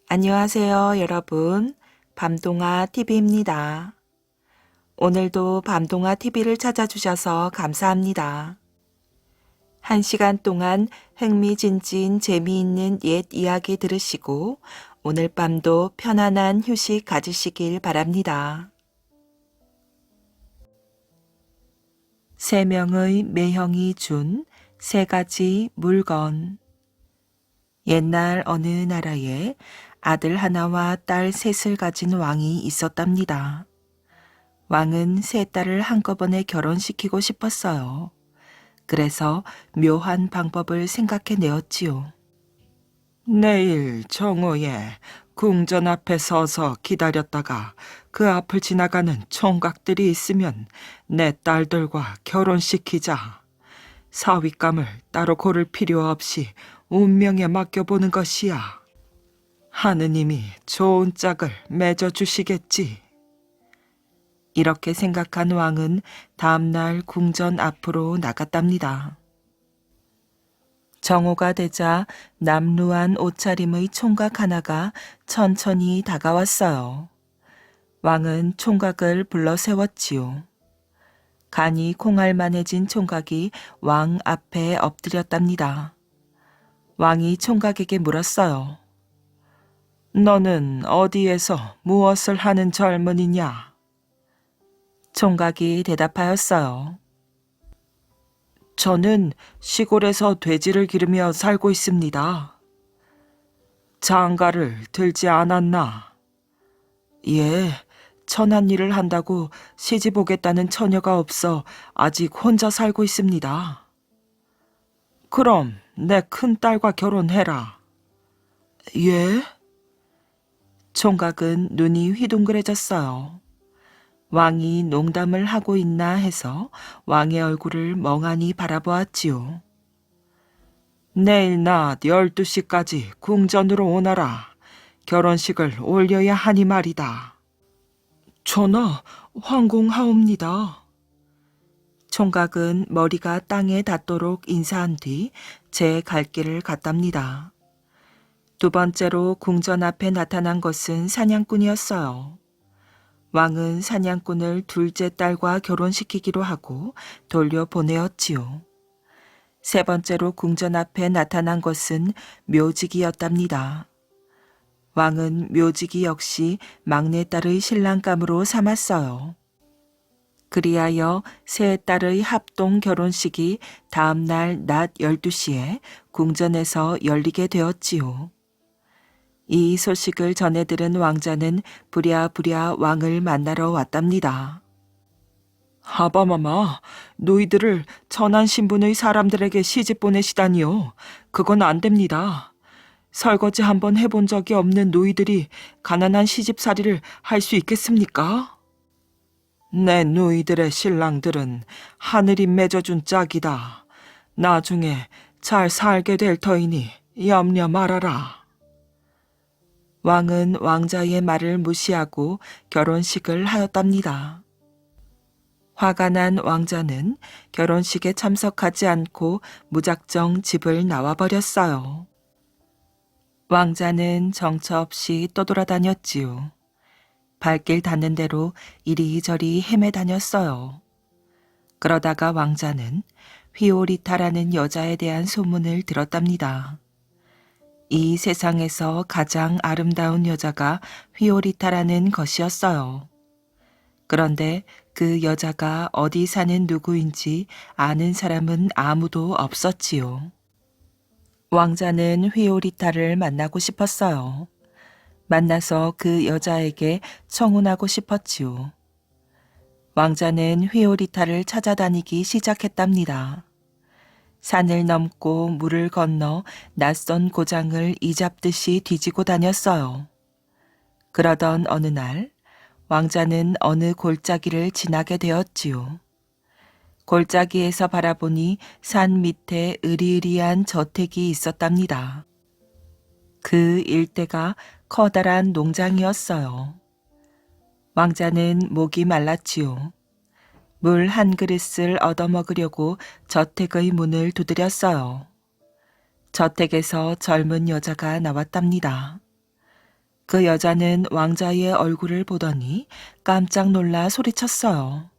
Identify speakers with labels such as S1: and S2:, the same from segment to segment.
S1: 안녕하세요, 여러분. 밤동아 TV입니다. 오늘도 밤동아 TV를 찾아주셔서 감사합니다. 1시간 동안 흥미진진 재미있는 옛 이야기 들으시고 오늘 밤도 편안한 휴식 가지시길 바랍니다. 3명의 매형이 준 3가지 물건. 옛날 어느 나라에 아들 하나와 딸 셋을 가진 왕이 있었답니다. 왕은 세 딸을 한꺼번에 결혼시키고 싶었어요. 그래서 묘한 방법을 생각해내었지요. 내일 정오에 궁전 앞에 서서 기다렸다가 그 앞을 지나가는 총각들이 있으면 내 딸들과 결혼시키자. 사윗감을 따로 고를 필요 없이 운명에 맡겨보는 것이야. 하느님이 좋은 짝을 맺어주시겠지. 이렇게 생각한 왕은 다음날 궁전 앞으로 나갔답니다. 정오가 되자 남루한 옷차림의 총각 하나가 천천히 다가왔어요. 왕은 총각을 불러 세웠지요. 간이 콩알만해진 총각이 왕 앞에 엎드렸답니다. 왕이 총각에게 물었어요. 너는 어디에서 무엇을 하는 젊은이냐? 총각이 대답하였어요. 저는 시골에서 돼지를 기르며 살고 있습니다. 장가를 들지 않았나? 예, 천한 일을 한다고 시집 오겠다는 처녀가 없어 아직 혼자 살고 있습니다. 그럼 내 큰딸과 결혼해라. 예? 총각은 눈이 휘둥그레졌어요. 왕이 농담을 하고 있나 해서 왕의 얼굴을 멍하니 바라보았지요. 내일 낮 12시까지 궁전으로 오너라. 결혼식을 올려야 하니 말이다. 전하, 황공하옵니다. 총각은 머리가 땅에 닿도록 인사한 뒤 제 갈 길을 갔답니다. 두 번째로 궁전 앞에 나타난 것은 사냥꾼이었어요. 왕은 사냥꾼을 둘째 딸과 결혼시키기로 하고 돌려보내었지요. 세 번째로 궁전 앞에 나타난 것은 묘직이었답니다. 왕은 묘직이 역시 막내딸의 신랑감으로 삼았어요. 그리하여 세 딸의 합동 결혼식이 다음날 낮 12시에 궁전에서 열리게 되었지요. 이 소식을 전해 들은 왕자는 부랴부랴 왕을 만나러 왔답니다. 하바마마, 너희들을 천한 신분의 사람들에게 시집 보내시다니요. 그건 안 됩니다. 설거지 한번 해본 적이 없는 너희들이 가난한 시집살이를 할 수 있겠습니까? 내 너희들의 신랑들은 하늘이 맺어준 짝이다. 나중에 잘 살게 될 터이니 염려 말아라. 왕은 왕자의 말을 무시하고 결혼식을 하였답니다. 화가 난 왕자는 결혼식에 참석하지 않고 무작정 집을 나와버렸어요. 왕자는 정처 없이 떠돌아다녔지요. 발길 닿는 대로 이리저리 헤매다녔어요. 그러다가 왕자는 휘오리타라는 여자에 대한 소문을 들었답니다. 이 세상에서 가장 아름다운 여자가 휘오리타라는 것이었어요. 그런데 그 여자가 어디 사는 누구인지 아는 사람은 아무도 없었지요. 왕자는 휘오리타를 만나고 싶었어요. 만나서 그 여자에게 청혼하고 싶었지요. 왕자는 휘오리타를 찾아다니기 시작했답니다. 산을 넘고 물을 건너 낯선 고장을 이잡듯이 뒤지고 다녔어요. 그러던 어느 날 왕자는 어느 골짜기를 지나게 되었지요. 골짜기에서 바라보니 산 밑에 으리으리한 저택이 있었답니다. 그 일대가 커다란 농장이었어요. 왕자는 목이 말랐지요. 물 한 그릇을 얻어먹으려고 저택의 문을 두드렸어요. 저택에서 젊은 여자가 나왔답니다. 그 여자는 왕자의 얼굴을 보더니 깜짝 놀라 소리쳤어요.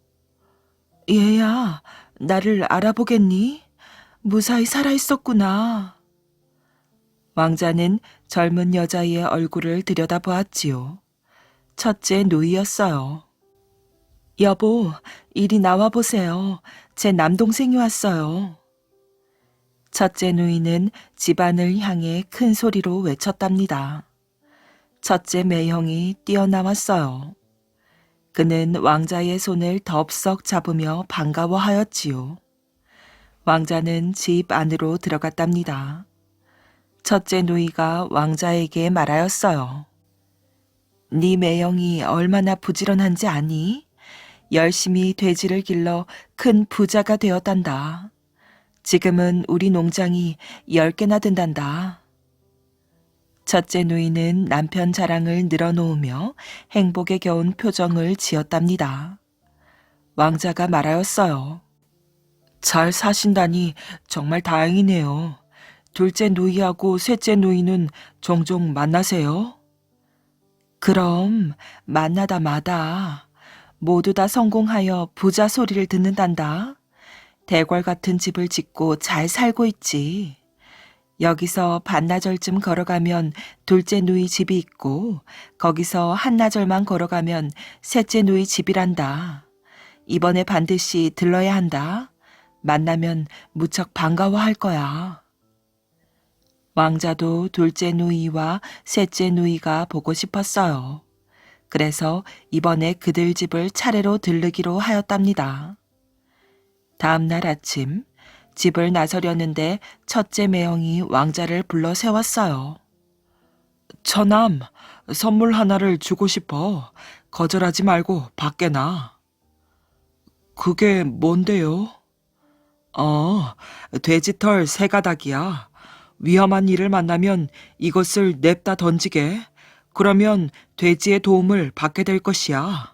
S1: 얘야, 나를 알아보겠니? 무사히 살아있었구나. 왕자는 젊은 여자의 얼굴을 들여다보았지요. 첫째 누이였어요. 여보, 이리 나와보세요. 제 남동생이 왔어요. 첫째 누이는 집안을 향해 큰 소리로 외쳤답니다. 첫째 매형이 뛰어나왔어요. 그는 왕자의 손을 덥석 잡으며 반가워하였지요. 왕자는 집 안으로 들어갔답니다. 첫째 누이가 왕자에게 말하였어요. 네 매형이 얼마나 부지런한지 아니? 열심히 돼지를 길러 큰 부자가 되었단다. 지금은 우리 농장이 10개나 된단다. 첫째 누이는 남편 자랑을 늘어놓으며 행복에 겨운 표정을 지었답니다. 왕자가 말하였어요. 잘 사신다니 정말 다행이네요. 둘째 누이하고 셋째 누이는 종종 만나세요? 그럼 만나다 마다 모두 다 성공하여 부자 소리를 듣는단다. 대궐 같은 집을 짓고 잘 살고 있지. 여기서 반나절쯤 걸어가면 둘째 누이 집이 있고 거기서 한나절만 걸어가면 셋째 누이 집이란다. 이번에 반드시 들러야 한다. 만나면 무척 반가워할 거야. 왕자도 둘째 누이와 셋째 누이가 보고 싶었어요. 그래서 이번에 그들 집을 차례로 들르기로 하였답니다. 다음 날 아침 집을 나서려는데 첫째 매형이 왕자를 불러 세웠어요. 처남, 선물 하나를 주고 싶어. 거절하지 말고 밖에 나. 그게 뭔데요? 돼지털 3가닥이야. 위험한 일을 만나면 이것을 냅다 던지게. 그러면 돼지의 도움을 받게 될 것이야.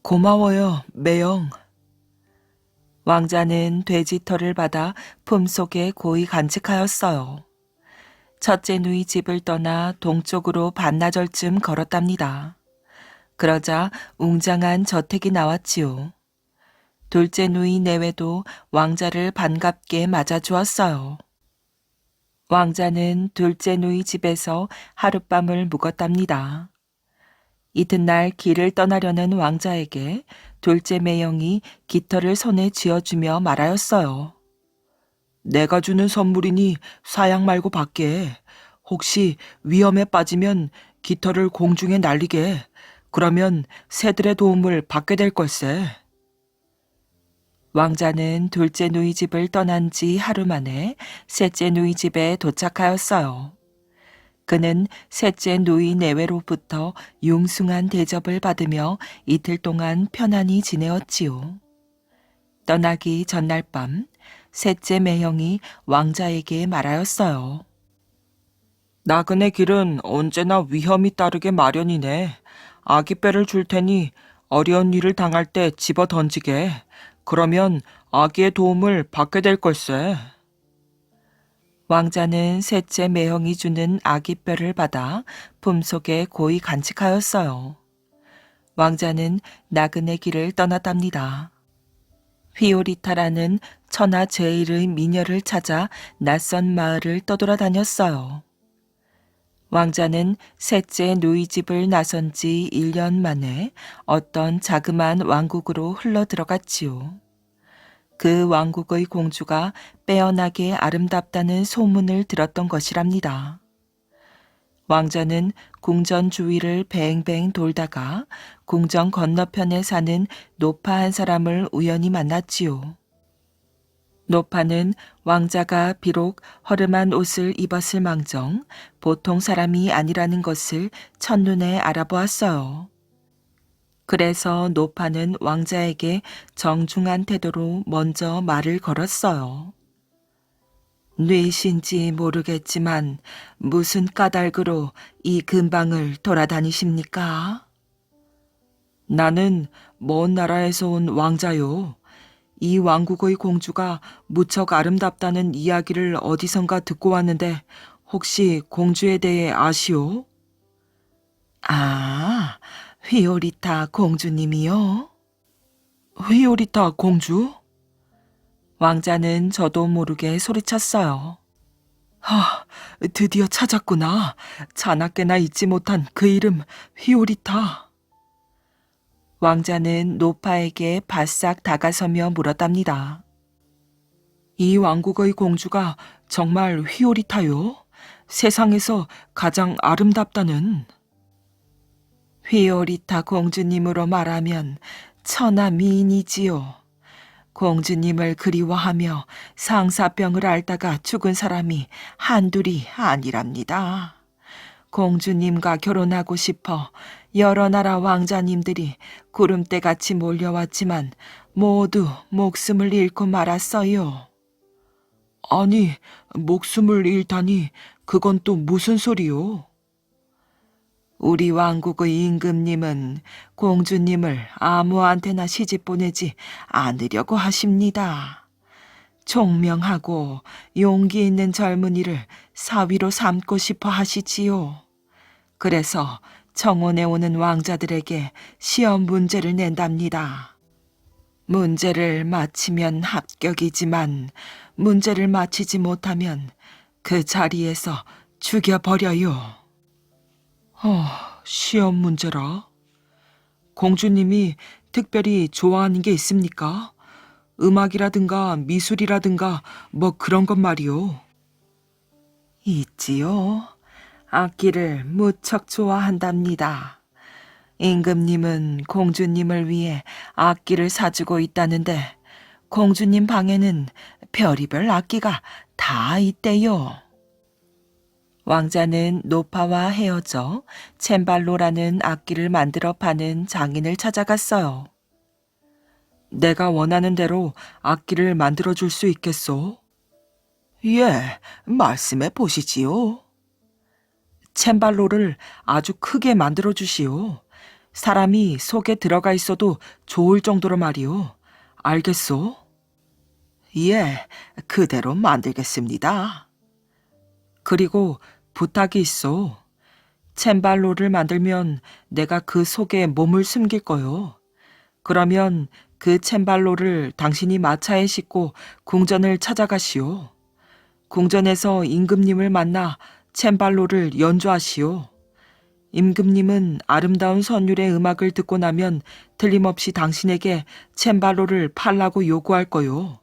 S1: 고마워요, 매형. 왕자는 돼지털을 받아 품속에 고이 간직하였어요. 첫째 누이 집을 떠나 동쪽으로 반나절쯤 걸었답니다. 그러자 웅장한 저택이 나왔지요. 둘째 누이 내외도 왕자를 반갑게 맞아주었어요. 왕자는 둘째 누이 집에서 하룻밤을 묵었답니다. 이튿날 길을 떠나려는 왕자에게 둘째 매형이 깃털을 손에 쥐어주며 말하였어요. 내가 주는 선물이니 사양 말고 받게. 혹시 위험에 빠지면 깃털을 공중에 날리게. 그러면 새들의 도움을 받게 될 걸세. 왕자는 둘째 누이 집을 떠난 지 하루 만에 셋째 누이 집에 도착하였어요. 그는 셋째 누이 내외로부터 융숭한 대접을 받으며 이틀 동안 편안히 지내었지요. 떠나기 전날 밤 셋째 매형이 왕자에게 말하였어요. 나그네 길은 언제나 위험이 따르게 마련이네. 아기뼈를 줄 테니 어려운 일을 당할 때 집어 던지게. 그러면 아기의 도움을 받게 될 걸세. 왕자는 셋째 매형이 주는 아기뼈를 받아 품속에 고이 간직하였어요. 왕자는 나그네 길을 떠났답니다. 휘오리타라는 천하 제일의 미녀를 찾아 낯선 마을을 떠돌아다녔어요. 왕자는 셋째 누이 집을 나선 지 1년 만에 어떤 자그마한 왕국으로 흘러 들어갔지요. 그 왕국의 공주가 빼어나게 아름답다는 소문을 들었던 것이랍니다. 왕자는 궁전 주위를 뱅뱅 돌다가 궁전 건너편에 사는 노파 한 사람을 우연히 만났지요. 노파는 왕자가 비록 허름한 옷을 입었을 망정 보통 사람이 아니라는 것을 첫눈에 알아보았어요. 그래서 노파는 왕자에게 정중한 태도로 먼저 말을 걸었어요. 뇌신지 모르겠지만 무슨 까닭으로 이 근방을 돌아다니십니까? 나는 먼 나라에서 온 왕자요. 이 왕국의 공주가 무척 아름답다는 이야기를 어디선가 듣고 왔는데 혹시 공주에 대해 아시오? 아, 휘오리타 공주님이요? 휘오리타 공주? 왕자는 저도 모르게 소리쳤어요. 하, 드디어 찾았구나. 자나깨나 잊지 못한 그 이름, 휘오리타. 왕자는 노파에게 바싹 다가서며 물었답니다. 이 왕국의 공주가 정말 휘오리타요? 세상에서 가장 아름답다는. 휘오리타 공주님으로 말하면 천하 미인이지요. 공주님을 그리워하며 상사병을 앓다가 죽은 사람이 한둘이 아니랍니다. 공주님과 결혼하고 싶어 여러 나라 왕자님들이 구름대같이 몰려왔지만 모두 목숨을 잃고 말았어요. 아니, 목숨을 잃다니 그건 또 무슨 소리요? 우리 왕국의 임금님은 공주님을 아무한테나 시집 보내지 않으려고 하십니다. 총명하고 용기 있는 젊은이를 사위로 삼고 싶어 하시지요. 그래서 청혼에 오는 왕자들에게 시험 문제를 낸답니다. 문제를 마치면 합격이지만 문제를 마치지 못하면 그 자리에서 죽여버려요. 시험 문제라? 공주님이 특별히 좋아하는 게 있습니까? 음악이라든가 미술이라든가 뭐 그런 것 말이요. 있지요. 악기를 무척 좋아한답니다. 임금님은 공주님을 위해 악기를 사주고 있다는데 공주님 방에는 별의별 악기가 다 있대요. 왕자는 노파와 헤어져 챈발로라는 악기를 만들어 파는 장인을 찾아갔어요. 내가 원하는 대로 악기를 만들어 줄 수 있겠소? 예, 말씀해 보시지요. 챈발로를 아주 크게 만들어 주시오. 사람이 속에 들어가 있어도 좋을 정도로 말이오. 알겠소? 예, 그대로 만들겠습니다. 그리고 부탁이 있어. 챈발로를 만들면 내가 그 속에 몸을 숨길 거요. 그러면 그 챈발로를 당신이 마차에 싣고 궁전을 찾아가시오. 궁전에서 임금님을 만나 챈발로를 연주하시오. 임금님은 아름다운 선율의 음악을 듣고 나면 틀림없이 당신에게 챈발로를 팔라고 요구할 거요.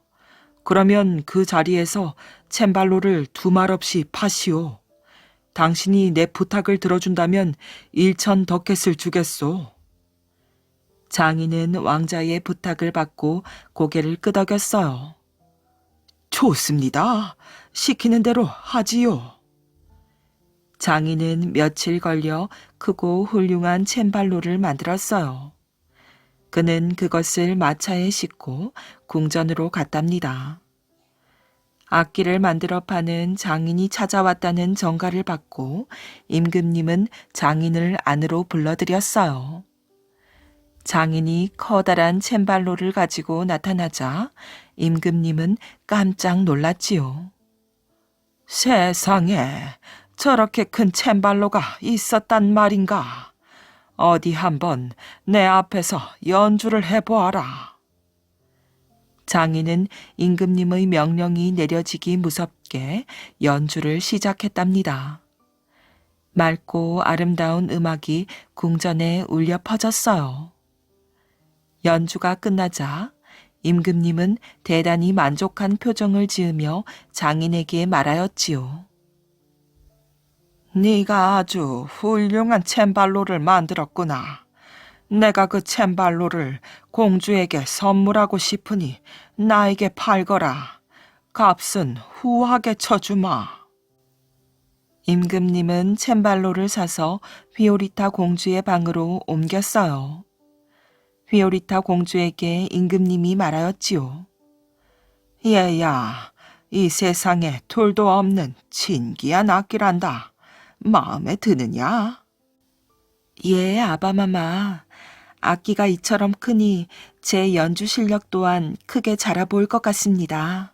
S1: 그러면 그 자리에서 챈발로를 두말 없이 파시오. 당신이 내 부탁을 들어준다면 1,000더켓을 주겠소. 장인은 왕자의 부탁을 받고 고개를 끄덕였어요. 좋습니다. 시키는 대로 하지요. 장인은 며칠 걸려 크고 훌륭한 챈발로를 만들었어요. 그는 그것을 마차에 싣고 궁전으로 갔답니다. 악기를 만들어 파는 장인이 찾아왔다는 전가를 받고 임금님은 장인을 안으로 불러들였어요. 장인이 커다란 챈발로를 가지고 나타나자 임금님은 깜짝 놀랐지요. 세상에 저렇게 큰 챈발로가 있었단 말인가. 어디 한번 내 앞에서 연주를 해보아라. 장인은 임금님의 명령이 내려지기 무섭게 연주를 시작했답니다. 맑고 아름다운 음악이 궁전에 울려 퍼졌어요. 연주가 끝나자 임금님은 대단히 만족한 표정을 지으며 장인에게 말하였지요. 네가 아주 훌륭한 챈발로를 만들었구나. 내가 그 챈발로를 공주에게 선물하고 싶으니 나에게 팔거라. 값은 후하게 쳐주마. 임금님은 챈발로를 사서 휘오리타 공주의 방으로 옮겼어요. 휘오리타 공주에게 임금님이 말하였지요. 얘야, 이 세상에 둘도 없는 진귀한 악기란다. 마음에 드느냐? 예, 아바마마. 악기가 이처럼 크니 제 연주 실력 또한 크게 자라 보일 것 같습니다.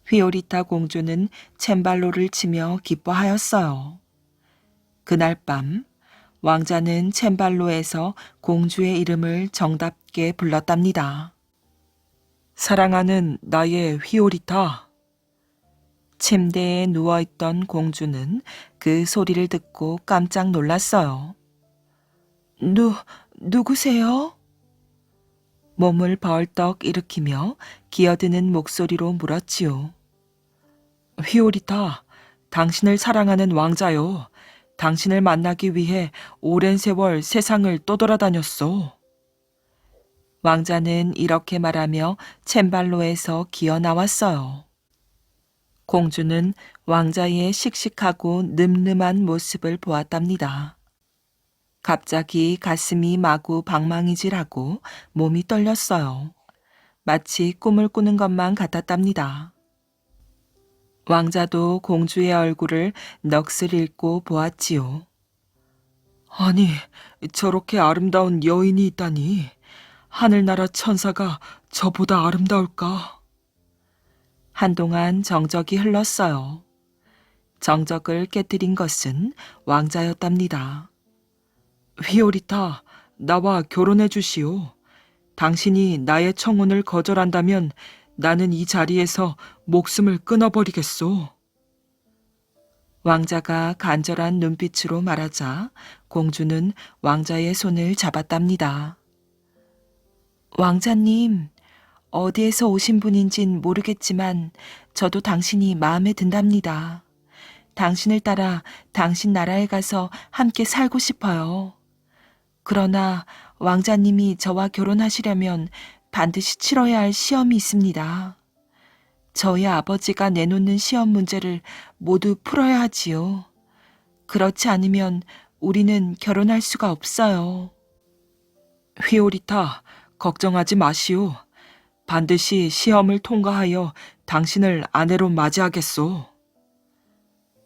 S1: 휘오리타 공주는 챈발로를 치며 기뻐하였어요. 그날 밤 왕자는 챔발로에서 공주의 이름을 정답게 불렀답니다. 사랑하는 나의 휘오리타. 침대에 누워있던 공주는 그 소리를 듣고 깜짝 놀랐어요. 누구세요? 몸을 벌떡 일으키며 기어드는 목소리로 물었지요. 휘오리타, 당신을 사랑하는 왕자요. 당신을 만나기 위해 오랜 세월 세상을 떠돌아다녔소. 왕자는 이렇게 말하며 챔발로에서 기어 나왔어요. 공주는 왕자의 씩씩하고 늠름한 모습을 보았답니다. 갑자기 가슴이 마구 방망이질하고 몸이 떨렸어요. 마치 꿈을 꾸는 것만 같았답니다. 왕자도 공주의 얼굴을 넋을 잃고 보았지요. 아니, 저렇게 아름다운 여인이 있다니. 하늘나라 천사가 저보다 아름다울까? 한동안 정적이 흘렀어요. 정적을 깨뜨린 것은 왕자였답니다. 휘오리타, 나와 결혼해 주시오. 당신이 나의 청혼을 거절한다면 나는 이 자리에서 목숨을 끊어버리겠소. 왕자가 간절한 눈빛으로 말하자 공주는 왕자의 손을 잡았답니다. 왕자님, 어디에서 오신 분인진 모르겠지만 저도 당신이 마음에 든답니다. 당신을 따라 당신 나라에 가서 함께 살고 싶어요. 그러나 왕자님이 저와 결혼하시려면 반드시 치러야 할 시험이 있습니다. 저희 아버지가 내놓는 시험 문제를 모두 풀어야 하지요. 그렇지 않으면 우리는 결혼할 수가 없어요. 휘오리타, 걱정하지 마시오. 반드시 시험을 통과하여 당신을 아내로 맞이하겠소.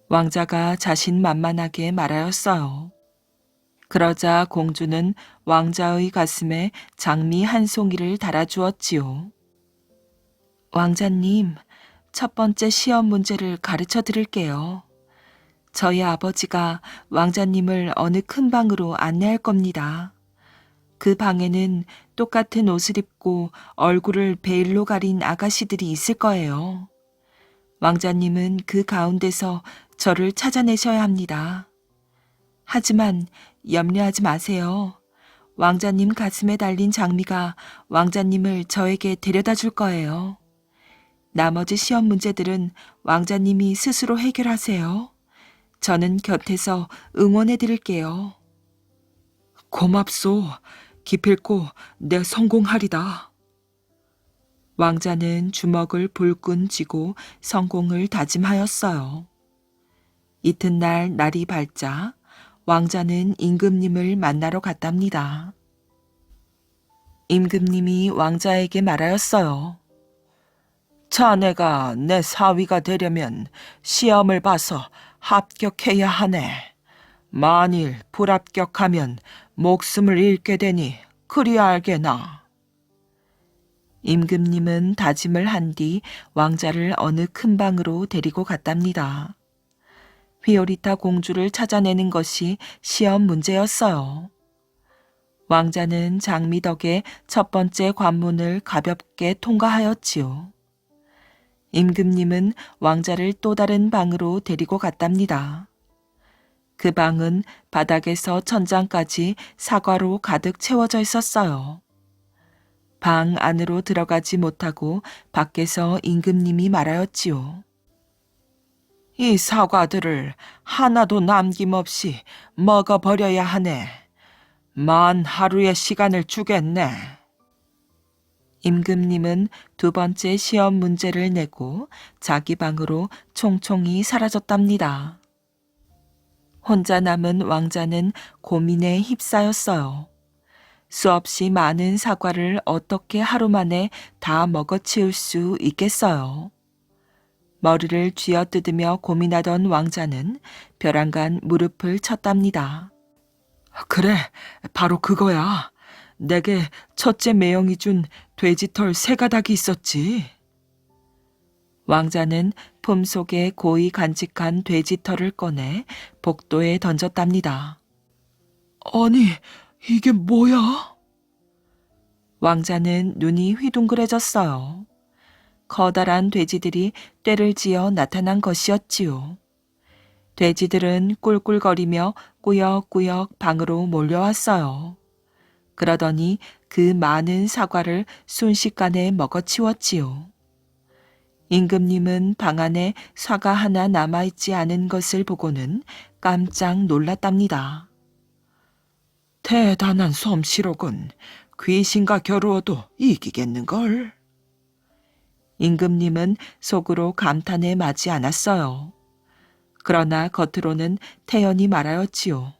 S1: 왕자가 자신만만하게 말하였어요. 그러자 공주는 왕자의 가슴에 장미 한 송이를 달아주었지요. 왕자님, 첫 번째 시험 문제를 가르쳐 드릴게요. 저희 아버지가 왕자님을 어느 큰 방으로 안내할 겁니다. 그 방에는 똑같은 옷을 입고 얼굴을 베일로 가린 아가씨들이 있을 거예요. 왕자님은 그 가운데서 저를 찾아내셔야 합니다. 하지만 염려하지 마세요. 왕자님 가슴에 달린 장미가 왕자님을 저에게 데려다 줄 거예요. 나머지 시험 문제들은 왕자님이 스스로 해결하세요. 저는 곁에서 응원해 드릴게요. 고맙소. 기필코 내 성공하리다. 왕자는 주먹을 불끈 쥐고 성공을 다짐하였어요. 이튿날 날이 밝자 왕자는 임금님을 만나러 갔답니다. 임금님이 왕자에게 말하였어요. 자네가 내 사위가 되려면 시험을 봐서 합격해야 하네. 만일 불합격하면 목숨을 잃게 되니 그리 알게나. 임금님은 다짐을 한 뒤 왕자를 어느 큰 방으로 데리고 갔답니다. 휘오리타 공주를 찾아내는 것이 시험 문제였어요. 왕자는 장미 덕에 첫 번째 관문을 가볍게 통과하였지요. 임금님은 왕자를 또 다른 방으로 데리고 갔답니다. 그 방은 바닥에서 천장까지 사과로 가득 채워져 있었어요. 방 안으로 들어가지 못하고 밖에서 임금님이 말하였지요. 이 사과들을 하나도 남김없이 먹어버려야 하네. 만 하루의 시간을 주겠네. 임금님은 두 번째 시험 문제를 내고 자기 방으로 총총히 사라졌답니다. 혼자 남은 왕자는 고민에 휩싸였어요. 수없이 많은 사과를 어떻게 하루 만에 다 먹어치울 수 있겠어요. 머리를 쥐어뜯으며 고민하던 왕자는 벼랑간 무릎을 쳤답니다. 그래, 바로 그거야. 내게 첫째 매형이 준 돼지털 3가닥이 있었지. 왕자는 품속에 고이 간직한 돼지털을 꺼내 복도에 던졌답니다. 아니, 이게 뭐야? 왕자는 눈이 휘둥그레졌어요. 커다란 돼지들이 떼를 지어 나타난 것이었지요. 돼지들은 꿀꿀거리며 꾸역꾸역 방으로 몰려왔어요. 그러더니 그 많은 사과를 순식간에 먹어치웠지요. 임금님은 방 안에 사과 하나 남아있지 않은 것을 보고는 깜짝 놀랐답니다. 대단한 솜씨로군. 귀신과 겨루어도 이기겠는걸. 임금님은 속으로 감탄에 마지 않았어요. 그러나 겉으로는 태연히 말하였지요.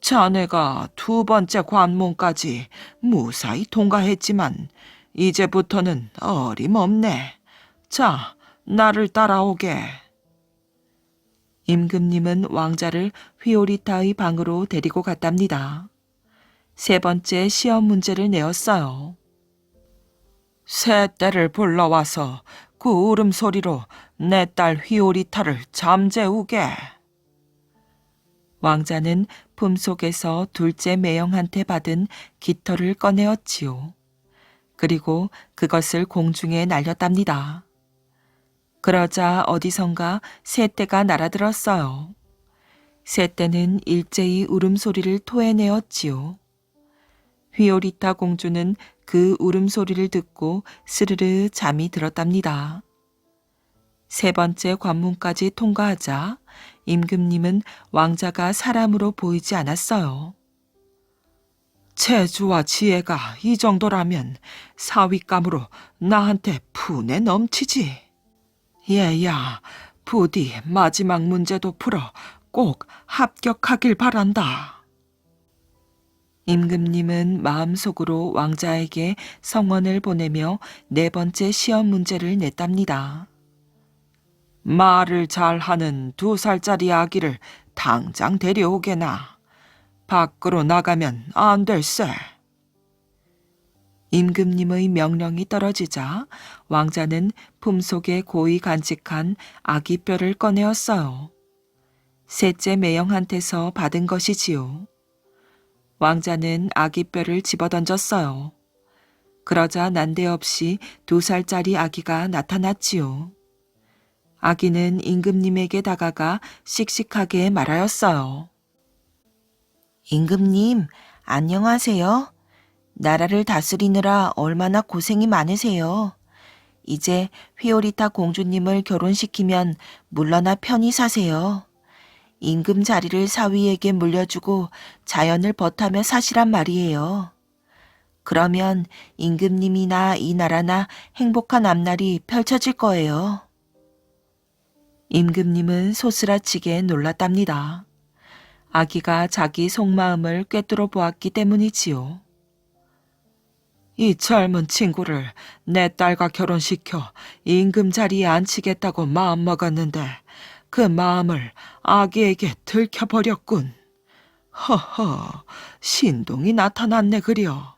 S1: 자네가 두 번째 관문까지 무사히 통과했지만 이제부터는 어림없네. 자, 나를 따라오게. 임금님은 왕자를 휘오리타의 방으로 데리고 갔답니다. 세 번째 시험 문제를 내었어요. 새 떼를 불러와서 그 울음소리로 내 딸 휘오리타를 잠재우게. 왕자는 품속에서 둘째 매형한테 받은 깃털을 꺼내었지요. 그리고 그것을 공중에 날렸답니다. 그러자 어디선가 새떼가 날아들었어요. 새떼는 일제히 울음소리를 토해내었지요. 휘오리타 공주는 그 울음소리를 듣고 스르르 잠이 들었답니다. 세 번째 관문까지 통과하자 임금님은 왕자가 사람으로 보이지 않았어요. 재주와 지혜가 이 정도라면 사윗감으로 나한테 푼에 넘치지. 얘야, 부디 마지막 문제도 풀어 꼭 합격하길 바란다. 임금님은 마음속으로 왕자에게 성원을 보내며 네 번째 시험 문제를 냈답니다. 말을 잘하는 2살짜리 아기를 당장 데려오게나. 밖으로 나가면 안 될세. 임금님의 명령이 떨어지자 왕자는 품속에 고이 간직한 아기 뼈를 꺼내었어요. 셋째 매형한테서 받은 것이지요. 왕자는 아기 뼈를 집어던졌어요. 그러자 난데없이 2살짜리 아기가 나타났지요. 아기는 임금님에게 다가가 씩씩하게 말하였어요. 임금님, 안녕하세요. 나라를 다스리느라 얼마나 고생이 많으세요. 이제 휘오리타 공주님을 결혼시키면 물러나 편히 사세요. 임금 자리를 사위에게 물려주고 자연을 벗하며 사시란 말이에요. 그러면 임금님이나 이 나라나 행복한 앞날이 펼쳐질 거예요. 임금님은 소스라치게 놀랐답니다. 아기가 자기 속마음을 꿰뚫어 보았기 때문이지요. 이 젊은 친구를 내 딸과 결혼시켜 임금 자리에 앉히겠다고 마음먹었는데 그 마음을 아기에게 들켜버렸군. 허허, 신동이 나타났네 그려.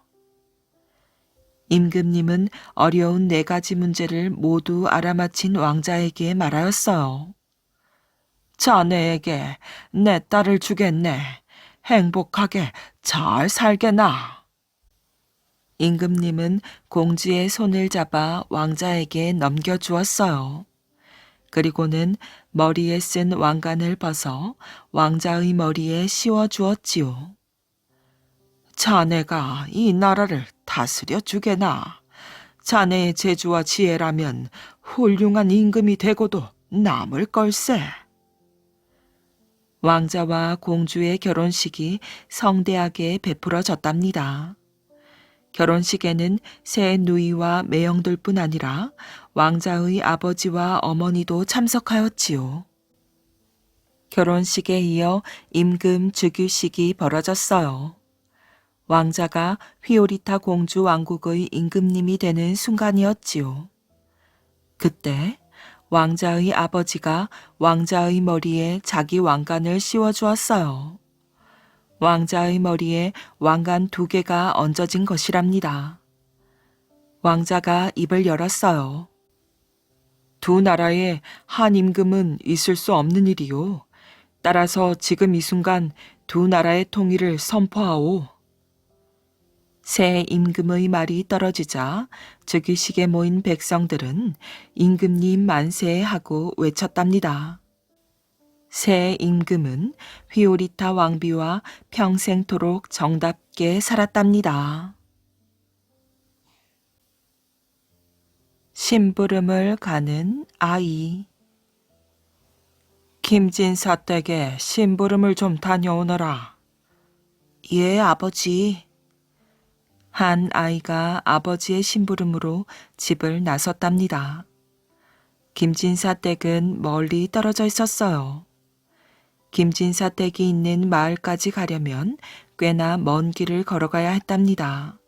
S1: 임금님은 어려운 4가지 문제를 모두 알아맞힌 왕자에게 말하였어요. 자네에게 내 딸을 주겠네. 행복하게 잘 살게나. 임금님은 공주의 손을 잡아 왕자에게 넘겨주었어요. 그리고는 머리에 쓴 왕관을 벗어 왕자의 머리에 씌워주었지요. 자네가 이 나라를 다스려 주게나. 자네의 재주와 지혜라면 훌륭한 임금이 되고도 남을 걸세. 왕자와 공주의 결혼식이 성대하게 베풀어졌답니다. 결혼식에는 새 누이와 매형들뿐 아니라 왕자의 아버지와 어머니도 참석하였지요. 결혼식에 이어 임금 즉위식이 벌어졌어요. 왕자가 휘오리타 공주 왕국의 임금님이 되는 순간이었지요. 그때 왕자의 아버지가 왕자의 머리에 자기 왕관을 씌워주었어요. 왕자의 머리에 왕관 2개가 얹어진 것이랍니다. 왕자가 입을 열었어요. 두 나라에 한 임금은 있을 수 없는 일이요. 따라서 지금 이 순간 두 나라의 통일을 선포하오. 새 임금의 말이 떨어지자 즉위식에 모인 백성들은 임금님 만세 하고 외쳤답니다. 새 임금은 휘오리타 왕비와 평생토록 정답게 살았답니다. 심부름을 가는 아이. 김진사 댁에 심부름을 좀 다녀오너라. 예, 아버지. 한 아이가 아버지의 심부름으로 집을 나섰답니다. 김진사 댁은 멀리 떨어져 있었어요. 김진사 댁이 있는 마을까지 가려면 꽤나 먼 길을 걸어가야 했답니다.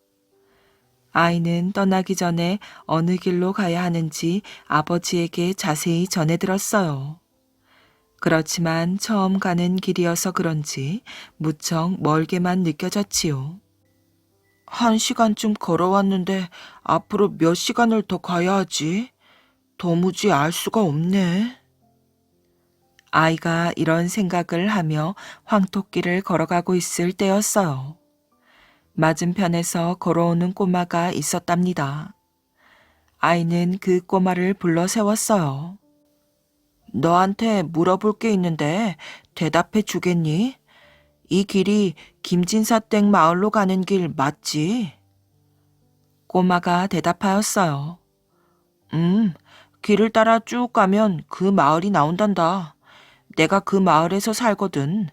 S1: 아이는 떠나기 전에 어느 길로 가야 하는지 아버지에게 자세히 전해 들었어요. 그렇지만 처음 가는 길이어서 그런지 무척 멀게만 느껴졌지요. 1시간쯤 걸어왔는데 앞으로 몇 시간을 더 가야 하지? 도무지 알 수가 없네. 아이가 이런 생각을 하며 황토길을 걸어가고 있을 때였어요. 맞은편에서 걸어오는 꼬마가 있었답니다. 아이는 그 꼬마를 불러 세웠어요. 너한테 물어볼 게 있는데 대답해 주겠니? 이 길이 김진사 댁 마을로 가는 길 맞지? 꼬마가 대답하였어요. 길을 따라 쭉 가면 그 마을이 나온단다. 내가 그 마을에서 살거든.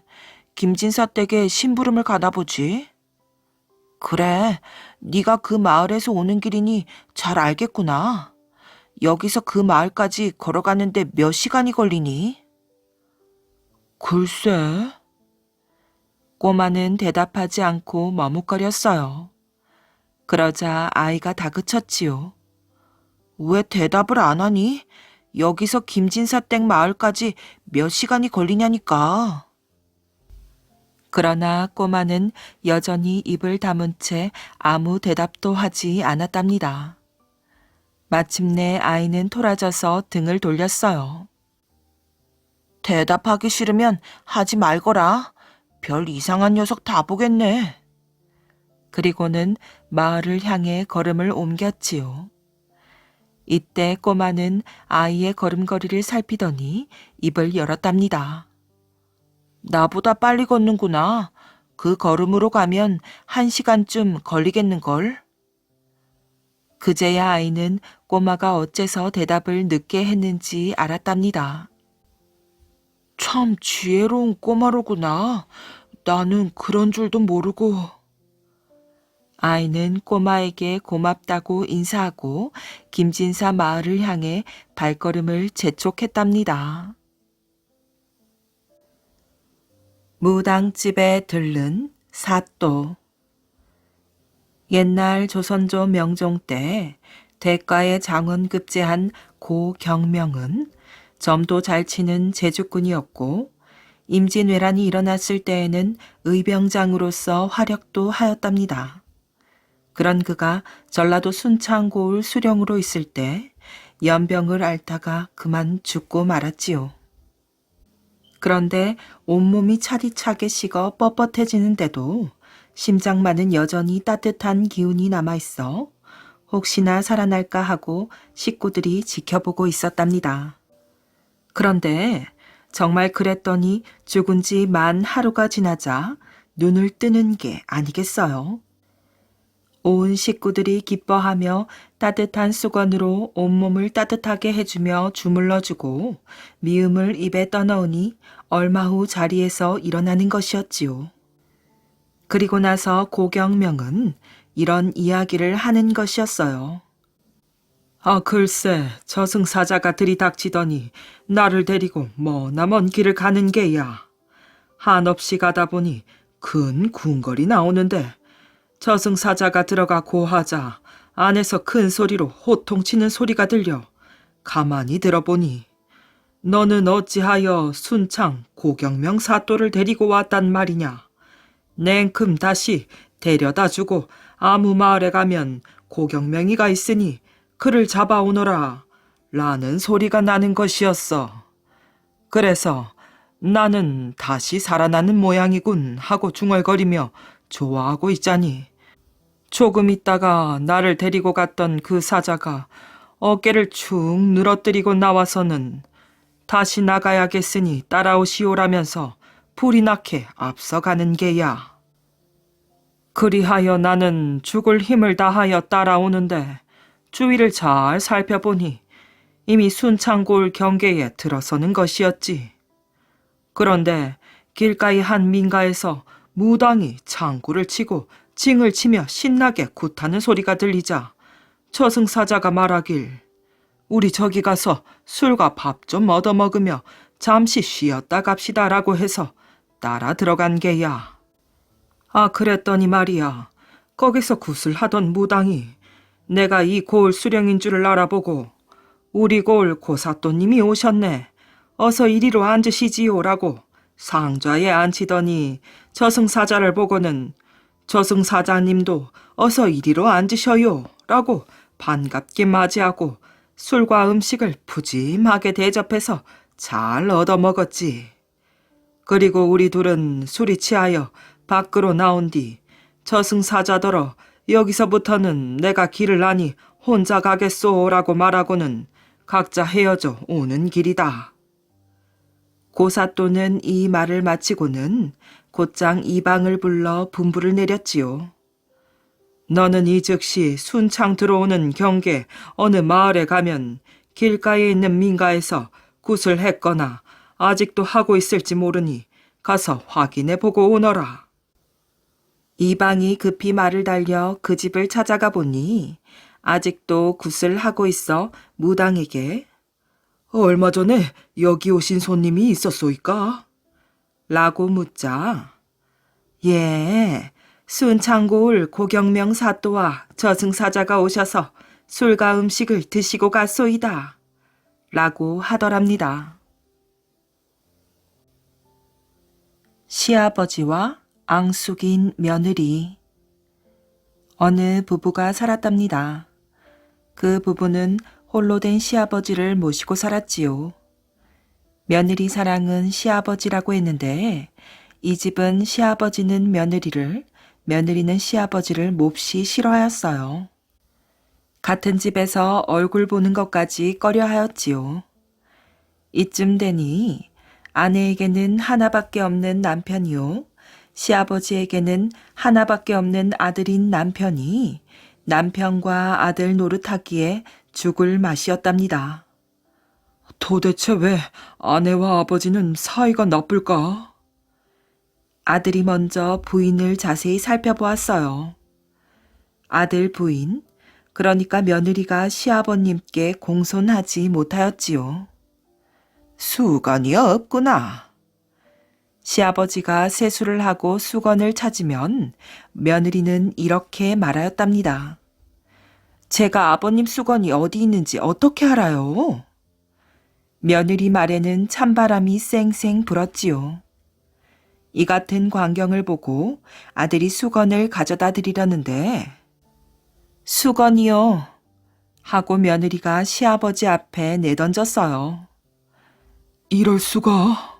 S1: 김진사 댁에 심부름을 가나 보지. 그래, 네가 그 마을에서 오는 길이니 잘 알겠구나. 여기서 그 마을까지 걸어가는데 몇 시간이 걸리니? 글쎄. 꼬마는 대답하지 않고 머뭇거렸어요. 그러자 아이가 다그쳤지요. 왜 대답을 안 하니? 여기서 김진사 댁 마을까지 몇 시간이 걸리냐니까. 그러나 꼬마는 여전히 입을 다문 채 아무 대답도 하지 않았답니다. 마침내 아이는 토라져서 등을 돌렸어요. 대답하기 싫으면 하지 말거라. 별 이상한 녀석 다 보겠네. 그리고는 마을을 향해 걸음을 옮겼지요. 이때 꼬마는 아이의 걸음걸이를 살피더니 입을 열었답니다. 나보다 빨리 걷는구나. 그 걸음으로 가면 1시간쯤 걸리겠는걸? 그제야 아이는 꼬마가 어째서 대답을 늦게 했는지 알았답니다. 참 지혜로운 꼬마로구나. 나는 그런 줄도 모르고. 아이는 꼬마에게 고맙다고 인사하고 김진사 마을을 향해 발걸음을 재촉했답니다. 무당집에 들른 사또. 옛날 조선조 명종 때 대가의 장원급제한 고 경명은 점도 잘 치는 제주꾼이었고 임진왜란이 일어났을 때에는 의병장으로서 활약도 하였답니다. 그런 그가 전라도 순창고을 수령으로 있을 때 연병을 앓다가 그만 죽고 말았지요. 그런데 온몸이 차디차게 식어 뻣뻣해지는데도 심장만은 여전히 따뜻한 기운이 남아있어 혹시나 살아날까 하고 식구들이 지켜보고 있었답니다. 그런데 정말 그랬더니 죽은 지 만 하루가 지나자 눈을 뜨는 게 아니겠어요. 온 식구들이 기뻐하며 따뜻한 수건으로 온몸을 따뜻하게 해주며 주물러주고 미음을 입에 떠넣으니 얼마 후 자리에서 일어나는 것이었지요. 그리고 나서 고경명은 이런 이야기를 하는 것이었어요. 아, 글쎄, 저승사자가 들이닥치더니 나를 데리고 머나먼 길을 가는 게야. 한없이 가다 보니 큰 궁궐이 나오는데 저승사자가 들어가 고하자 안에서 큰 소리로 호통치는 소리가 들려 가만히 들어보니 너는 어찌하여 순창 고경명 사또를 데리고 왔단 말이냐. 냉큼 다시 데려다주고 아무 마을에 가면 고경명이가 있으니 그를 잡아오너라 라는 소리가 나는 것이었어. 그래서 나는 다시 살아나는 모양이군 하고 중얼거리며 좋아하고 있자니 조금 있다가 나를 데리고 갔던 그 사자가 어깨를 축 늘어뜨리고 나와서는 다시 나가야겠으니 따라오시오라면서 불이 나게 앞서가는 게야. 그리하여 나는 죽을 힘을 다하여 따라오는데 주위를 잘 살펴보니 이미 순창골 경계에 들어서는 것이었지. 그런데 길가의 한 민가에서 무당이 창구를 치고 징을 치며 신나게 굿하는 소리가 들리자 저승사자가 말하길 우리 저기 가서 술과 밥 좀 얻어먹으며 잠시 쉬었다 갑시다라고 해서 따라 들어간 게야. 아, 그랬더니 말이야. 거기서 굿을 하던 무당이 내가 이 고을 수령인 줄을 알아보고 우리 고을 고사또님이 오셨네. 어서 이리로 앉으시지요라고 상좌에 앉히더니 저승사자를 보고는 저승사자님도 어서 이리로 앉으셔요라고 반갑게 맞이하고 술과 음식을 푸짐하게 대접해서 잘 얻어먹었지. 그리고 우리 둘은 술이 취하여 밖으로 나온 뒤 저승사자더러 여기서부터는 내가 길을 아니 혼자 가겠소라고 말하고는 각자 헤어져 오는 길이다. 고사또는 이 말을 마치고는 곧장 이방을 불러 분부를 내렸지요. 너는 이 즉시 순창 들어오는 경계 어느 마을에 가면 길가에 있는 민가에서 굿을 했거나 아직도 하고 있을지 모르니 가서 확인해 보고 오너라. 이방이 급히 말을 달려 그 집을 찾아가 보니 아직도 굿을 하고 있어 무당에게 얼마 전에 여기 오신 손님이 있었소이까? 라고 묻자 예, 순창고을 고경명 사또와 저승사자가 오셔서 술과 음식을 드시고 갔소이다. 라고 하더랍니다. 시아버지와 앙숙인 며느리. 어느 부부가 살았답니다. 그 부부는 홀로 된 시아버지를 모시고 살았지요. 며느리 사랑은 시아버지라고 했는데 이 집은 시아버지는 며느리를, 며느리는 시아버지를 몹시 싫어하였어요. 같은 집에서 얼굴 보는 것까지 꺼려하였지요. 이쯤 되니 아내에게는 하나밖에 없는 남편이요. 시아버지에게는 하나밖에 없는 아들인 남편이 남편과 아들 노릇하기에 죽을 맛이었답니다. 도대체 왜 아내와 아버지는 사이가 나쁠까? 아들이 먼저 부인을 자세히 살펴보았어요. 아들 부인, 그러니까 며느리가 시아버님께 공손하지 못하였지요. 수건이 없구나. 시아버지가 세수를 하고 수건을 찾으면 며느리는 이렇게 말하였답니다. 제가 아버님 수건이 어디 있는지 어떻게 알아요? 며느리 말에는 찬바람이 쌩쌩 불었지요. 이 같은 광경을 보고 아들이 수건을 가져다 드리려는데 수건이요 하고 며느리가 시아버지 앞에 내던졌어요. 이럴 수가.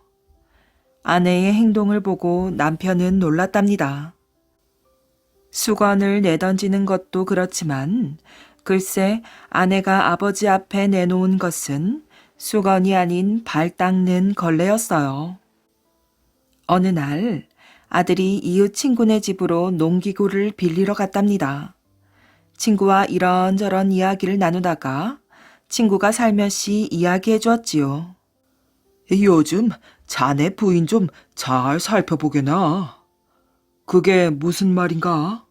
S1: 아내의 행동을 보고 남편은 놀랐답니다. 수건을 내던지는 것도 그렇지만 글쎄 아내가 아버지 앞에 내놓은 것은 수건이 아닌 발 닦는 걸레였어요. 어느 날 아들이 이웃 친구네 집으로 농기구를 빌리러 갔답니다. 친구와 이런저런 이야기를 나누다가 친구가 살며시 이야기해 주었지요. 요즘 자네 부인 좀 잘 살펴보게나. 그게 무슨 말인가?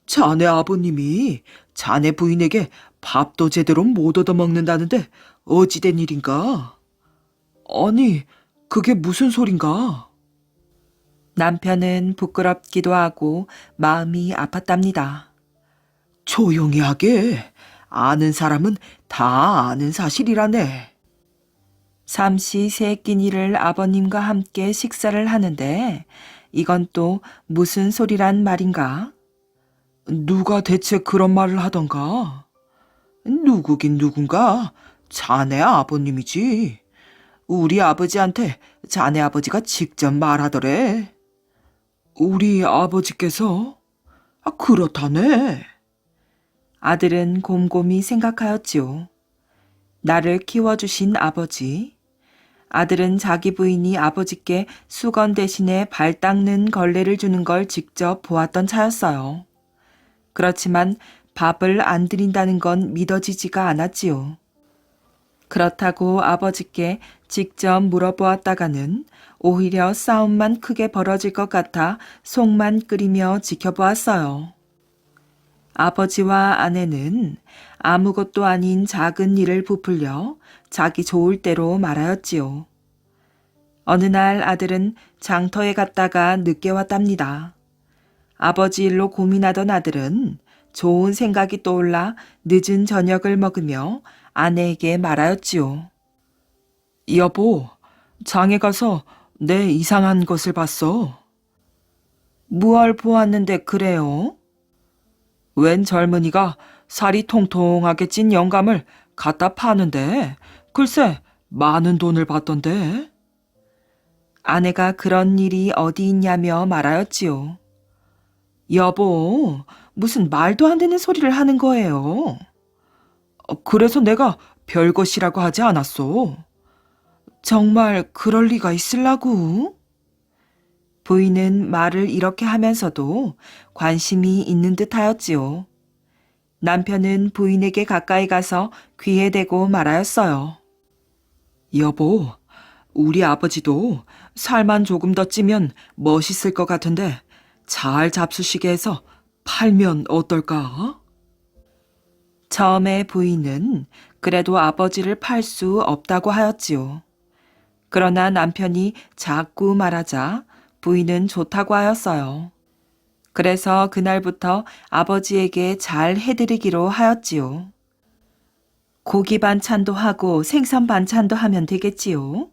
S1: 자네 아버님이 자네 부인에게 밥도 제대로 못 얻어먹는다는데 어찌된 일인가? 아니, 그게 무슨 소린가? 남편은 부끄럽기도 하고 마음이 아팠답니다. 조용히 하게. 아는 사람은 다 아는 사실이라네. 삼시 세끼니를 아버님과 함께 식사를 하는데 이건 또 무슨 소리란 말인가? 누가 대체 그런 말을 하던가? 누구긴 누군가? 자네 아버님이지. 우리 아버지한테 자네 아버지가 직접 말하더래. 우리 아버지께서? 그렇다네. 아들은 곰곰이 생각하였지요. 나를 키워주신 아버지. 아들은 자기 부인이 아버지께 수건 대신에 발 닦는 걸레를 주는 걸 직접 보았던 차였어요. 그렇지만 밥을 안 드린다는 건 믿어지지가 않았지요. 그렇다고 아버지께 직접 물어보았다가는 오히려 싸움만 크게 벌어질 것 같아 속만 끓이며 지켜보았어요. 아버지와 아내는 아무것도 아닌 작은 일을 부풀려 자기 좋을 대로 말하였지요. 어느 날 아들은 장터에 갔다가 늦게 왔답니다. 아버지 일로 고민하던 아들은 좋은 생각이 떠올라 늦은 저녁을 먹으며 아내에게 말하였지요. 여보, 장에 가서 내 이상한 것을 봤어. 무얼 보았는데 그래요? 웬 젊은이가 살이 통통하게 찐 영감을 갖다 파는데 글쎄 많은 돈을 받던데. 아내가 그런 일이 어디 있냐며 말하였지요. 여보, 무슨 말도 안 되는 소리를 하는 거예요. 그래서 내가 별것이라고 하지 않았어. 정말 그럴 리가 있을라고? 부인은 말을 이렇게 하면서도 관심이 있는 듯 하였지요. 남편은 부인에게 가까이 가서 귀에 대고 말하였어요. 여보, 우리 아버지도 살만 조금 더 찌면 멋있을 것 같은데 잘 잡수시게 해서 팔면 어떨까? 처음에 부인은 그래도 아버지를 팔 수 없다고 하였지요. 그러나 남편이 자꾸 말하자 부인은 좋다고 하였어요. 그래서 그날부터 아버지에게 잘 해드리기로 하였지요. 고기 반찬도 하고 생선 반찬도 하면 되겠지요.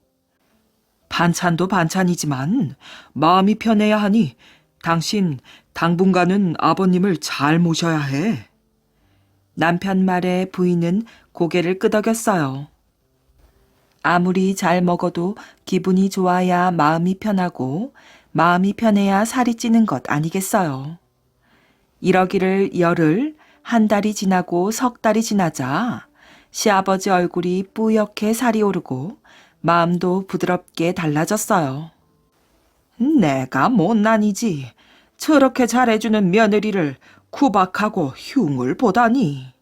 S1: 반찬도 반찬이지만 마음이 편해야 하니 당신 당분간은 아버님을 잘 모셔야 해. 남편 말에 부인은 고개를 끄덕였어요. 아무리 잘 먹어도 기분이 좋아야 마음이 편하고 마음이 편해야 살이 찌는 것 아니겠어요. 이러기를 열흘, 한 달이 지나고 석 달이 지나자 시아버지 얼굴이 뿌옇게 살이 오르고 마음도 부드럽게 달라졌어요. 내가 못난이지. 저렇게 잘해주는 며느리를 구박하고 흉을 보다니.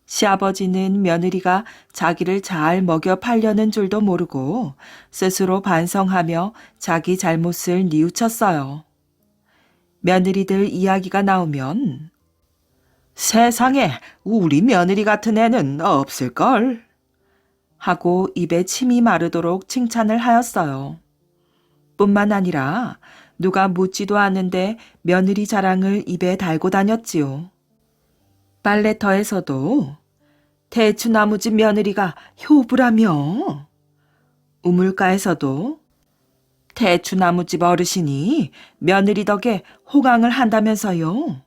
S1: 시아버지는 며느리가 자기를 잘 먹여 팔려는 줄도 모르고 스스로 반성하며 자기 잘못을 뉘우쳤어요. 며느리들 이야기가 나오면 세상에 우리 며느리 같은 애는 없을걸 하고 입에 침이 마르도록 칭찬을 하였어요. 뿐만 아니라 누가 묻지도 않는데 며느리 자랑을 입에 달고 다녔지요. 빨래터에서도 대추나무집 며느리가 효부라며. 우물가에서도 대추나무집 어르신이 며느리 덕에 호강을 한다면서요.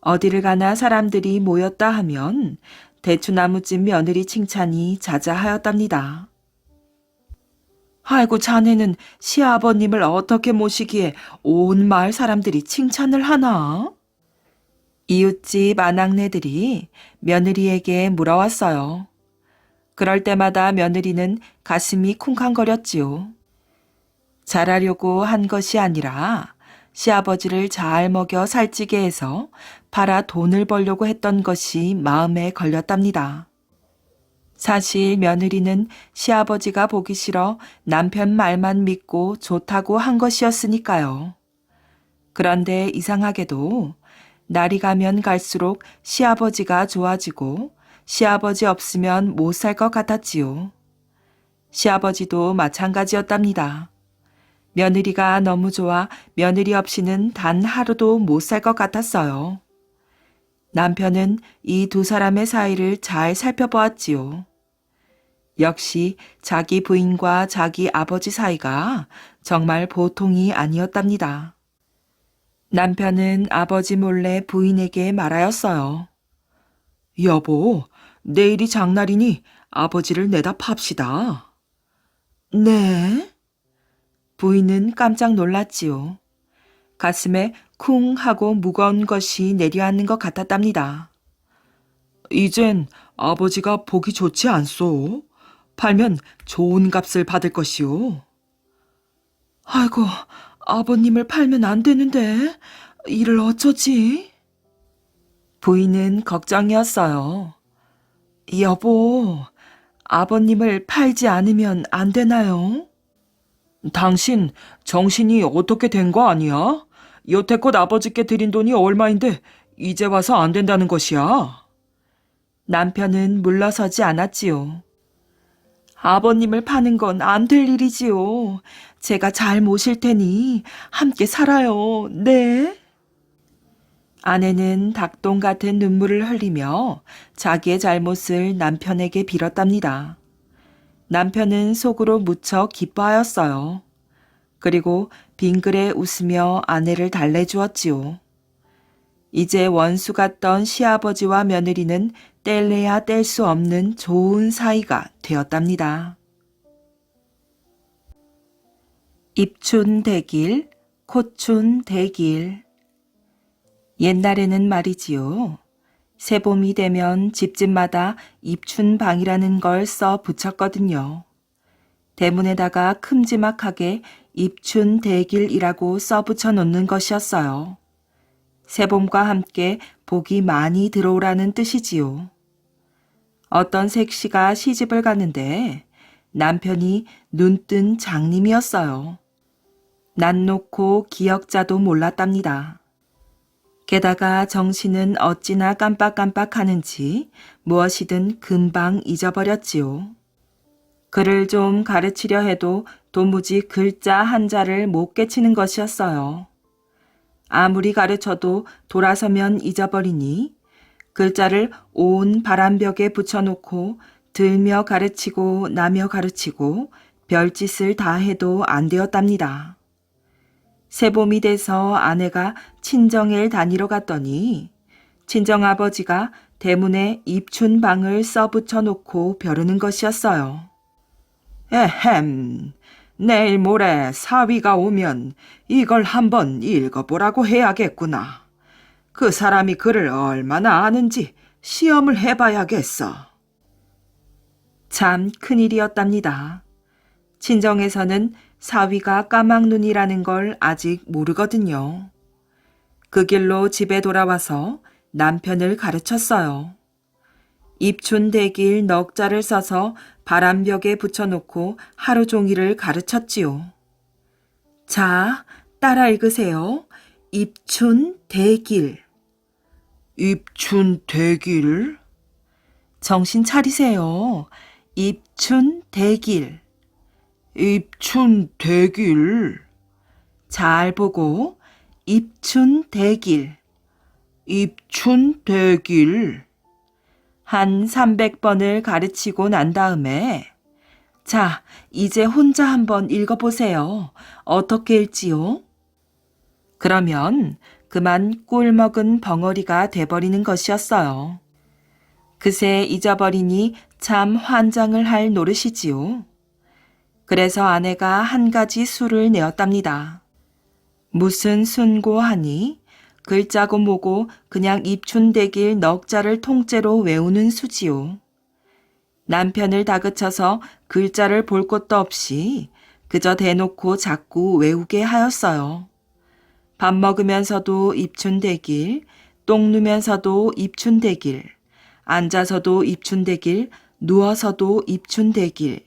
S1: 어디를 가나 사람들이 모였다 하면 대추나무집 며느리 칭찬이 자자하였답니다. 아이고 자네는 시아버님을 어떻게 모시기에 온 마을 사람들이 칭찬을 하나? 이웃집 아낙네들이 며느리에게 물어왔어요. 그럴 때마다 며느리는 가슴이 쿵쾅거렸지요. 잘하려고 한 것이 아니라 시아버지를 잘 먹여 살찌게 해서 팔아 돈을 벌려고 했던 것이 마음에 걸렸답니다. 사실 며느리는 시아버지가 보기 싫어 남편 말만 믿고 좋다고 한 것이었으니까요. 그런데 이상하게도 날이 가면 갈수록 시아버지가 좋아지고 시아버지 없으면 못 살 것 같았지요. 시아버지도 마찬가지였답니다. 며느리가 너무 좋아 며느리 없이는 단 하루도 못 살 것 같았어요. 남편은 이 두 사람의 사이를 잘 살펴보았지요. 역시 자기 부인과 자기 아버지 사이가 정말 보통이 아니었답니다. 남편은 아버지 몰래 부인에게 말하였어요. 여보, 내일이 장날이니 아버지를 내다 팝시다. 네? 부인은 깜짝 놀랐지요. 가슴에 쿵 하고 무거운 것이 내려앉는 것 같았답니다. 이젠 아버지가 보기 좋지 않소. 팔면 좋은 값을 받을 것이오. 아이고, 아버님을 팔면 안 되는데, 이를 어쩌지? 부인은 걱정이었어요. 여보, 아버님을 팔지 않으면 안 되나요? 당신 정신이 어떻게 된 거 아니야? 여태껏 아버지께 드린 돈이 얼마인데 이제 와서 안 된다는 것이야? 남편은 물러서지 않았지요. 아버님을 파는 건 안 될 일이지요. 제가 잘 모실 테니 함께 살아요. 네? 아내는 닭똥 같은 눈물을 흘리며 자기의 잘못을 남편에게 빌었답니다. 남편은 속으로 무척 기뻐하였어요. 그리고 빙그레 웃으며 아내를 달래주었지요. 이제 원수 같던 시아버지와 며느리는 뗄래야 뗄 수 없는 좋은 사이가 되었답니다. 입춘 대길, 콧춘 대길. 옛날에는 말이지요. 새봄이 되면 집집마다 입춘방이라는 걸 써 붙였거든요. 대문에다가 큼지막하게 입춘대길이라고 써붙여 놓는 것이었어요. 새봄과 함께 복이 많이 들어오라는 뜻이지요. 어떤 색시가 시집을 갔는데 남편이 눈뜬 장님이었어요. 난 놓고 기억자도 몰랐답니다. 게다가 정신은 어찌나 깜빡깜빡하는지 무엇이든 금방 잊어버렸지요. 글을 좀 가르치려 해도 도무지 글자 한자를 못 깨치는 것이었어요. 아무리 가르쳐도 돌아서면 잊어버리니 글자를 온 바람벽에 붙여놓고 들며 가르치고 나며 가르치고 별짓을 다 해도 안 되었답니다. 새봄이 돼서 아내가 친정을 다니러 갔더니 친정아버지가 대문에 입춘방을 써붙여 놓고 벼르는 것이었어요. 에헴, 내일 모레 사위가 오면 이걸 한번 읽어보라고 해야겠구나. 그 사람이 글을 얼마나 아는지 시험을 해봐야겠어. 참 큰일이었답니다. 친정에서는 사위가 까막눈이라는 걸 아직 모르거든요. 그 길로 집에 돌아와서 남편을 가르쳤어요. 입춘대길 넉자를 써서 바람벽에 붙여놓고 하루 종일을 가르쳤지요. 자, 따라 읽으세요. 입춘대길. 입춘대길? 정신 차리세요. 입춘대길. 입춘대길. 잘 보고 입춘대길. 입춘대길. 한 300번을 가르치고 난 다음에 자, 이제 혼자 한번 읽어보세요. 어떻게 읽지요? 그러면 그만 꿀먹은 벙어리가 돼버리는 것이었어요. 그새 잊어버리니 참 환장을 할 노릇이지요. 그래서 아내가 한 가지 수를 내었답니다. 무슨 순고 하니 글자고 뭐고 그냥 입춘대길 넉자를 통째로 외우는 수지요. 남편을 다그쳐서 글자를 볼 것도 없이 그저 대놓고 자꾸 외우게 하였어요. 밥 먹으면서도 입춘대길, 똥 누면서도 입춘대길, 앉아서도 입춘대길, 누워서도 입춘대길,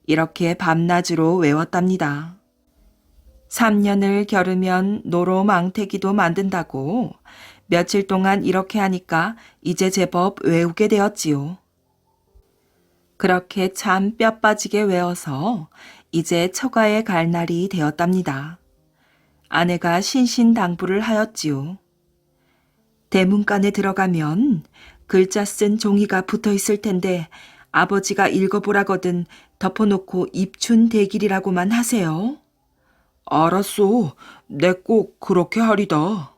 S1: 이렇게 밤낮으로 외웠답니다. 3년을 겨루면 노로망태기도 만든다고 며칠 동안 이렇게 하니까 이제 제법 외우게 되었지요. 그렇게 참 뼈 빠지게 외워서 이제 처가에 갈 날이 되었답니다. 아내가 신신당부를 하였지요. 대문간에 들어가면 글자 쓴 종이가 붙어 있을 텐데 아버지가 읽어보라거든 덮어놓고 입춘대길이라고만 하세요. 알았소. 내 꼭 그렇게 하리다.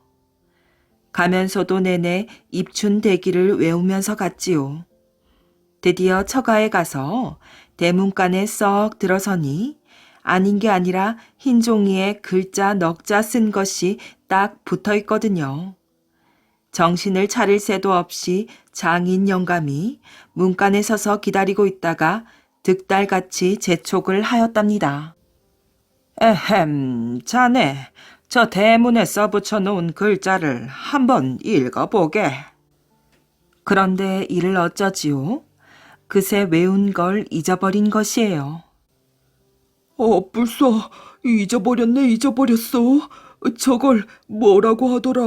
S1: 가면서도 내내 입춘대길을 외우면서 갔지요. 드디어 처가에 가서 대문간에 썩 들어서니 아닌 게 아니라 흰 종이에 글자 넉 자 쓴 것이 딱 붙어 있거든요. 정신을 차릴 새도 없이 장인 영감이 문간에 서서 기다리고 있다가 득달같이 재촉을 하였답니다. 에헴, 자네, 저 대문에 써붙여 놓은 글자를 한번 읽어보게. 그런데 이를 어쩌지요? 그새 외운 걸 잊어버린 것이에요. 벌써 잊어버렸어. 저걸 뭐라고 하더라?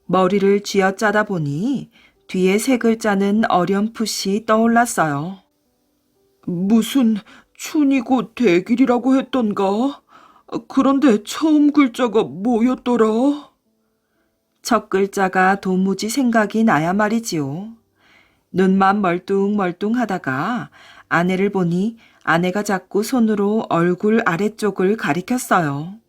S1: 머리를 쥐어짜다 보니 뒤에 세 글자는 어렴풋이 떠올랐어요. 무슨 춘이고 대길이라고 했던가? 그런데 처음 글자가 뭐였더라? 첫 글자가 도무지 생각이 나야 말이지요. 눈만 멀뚱멀뚱하다가 아내를 보니 아내가 자꾸 손으로 얼굴 아래쪽을 가리켰어요.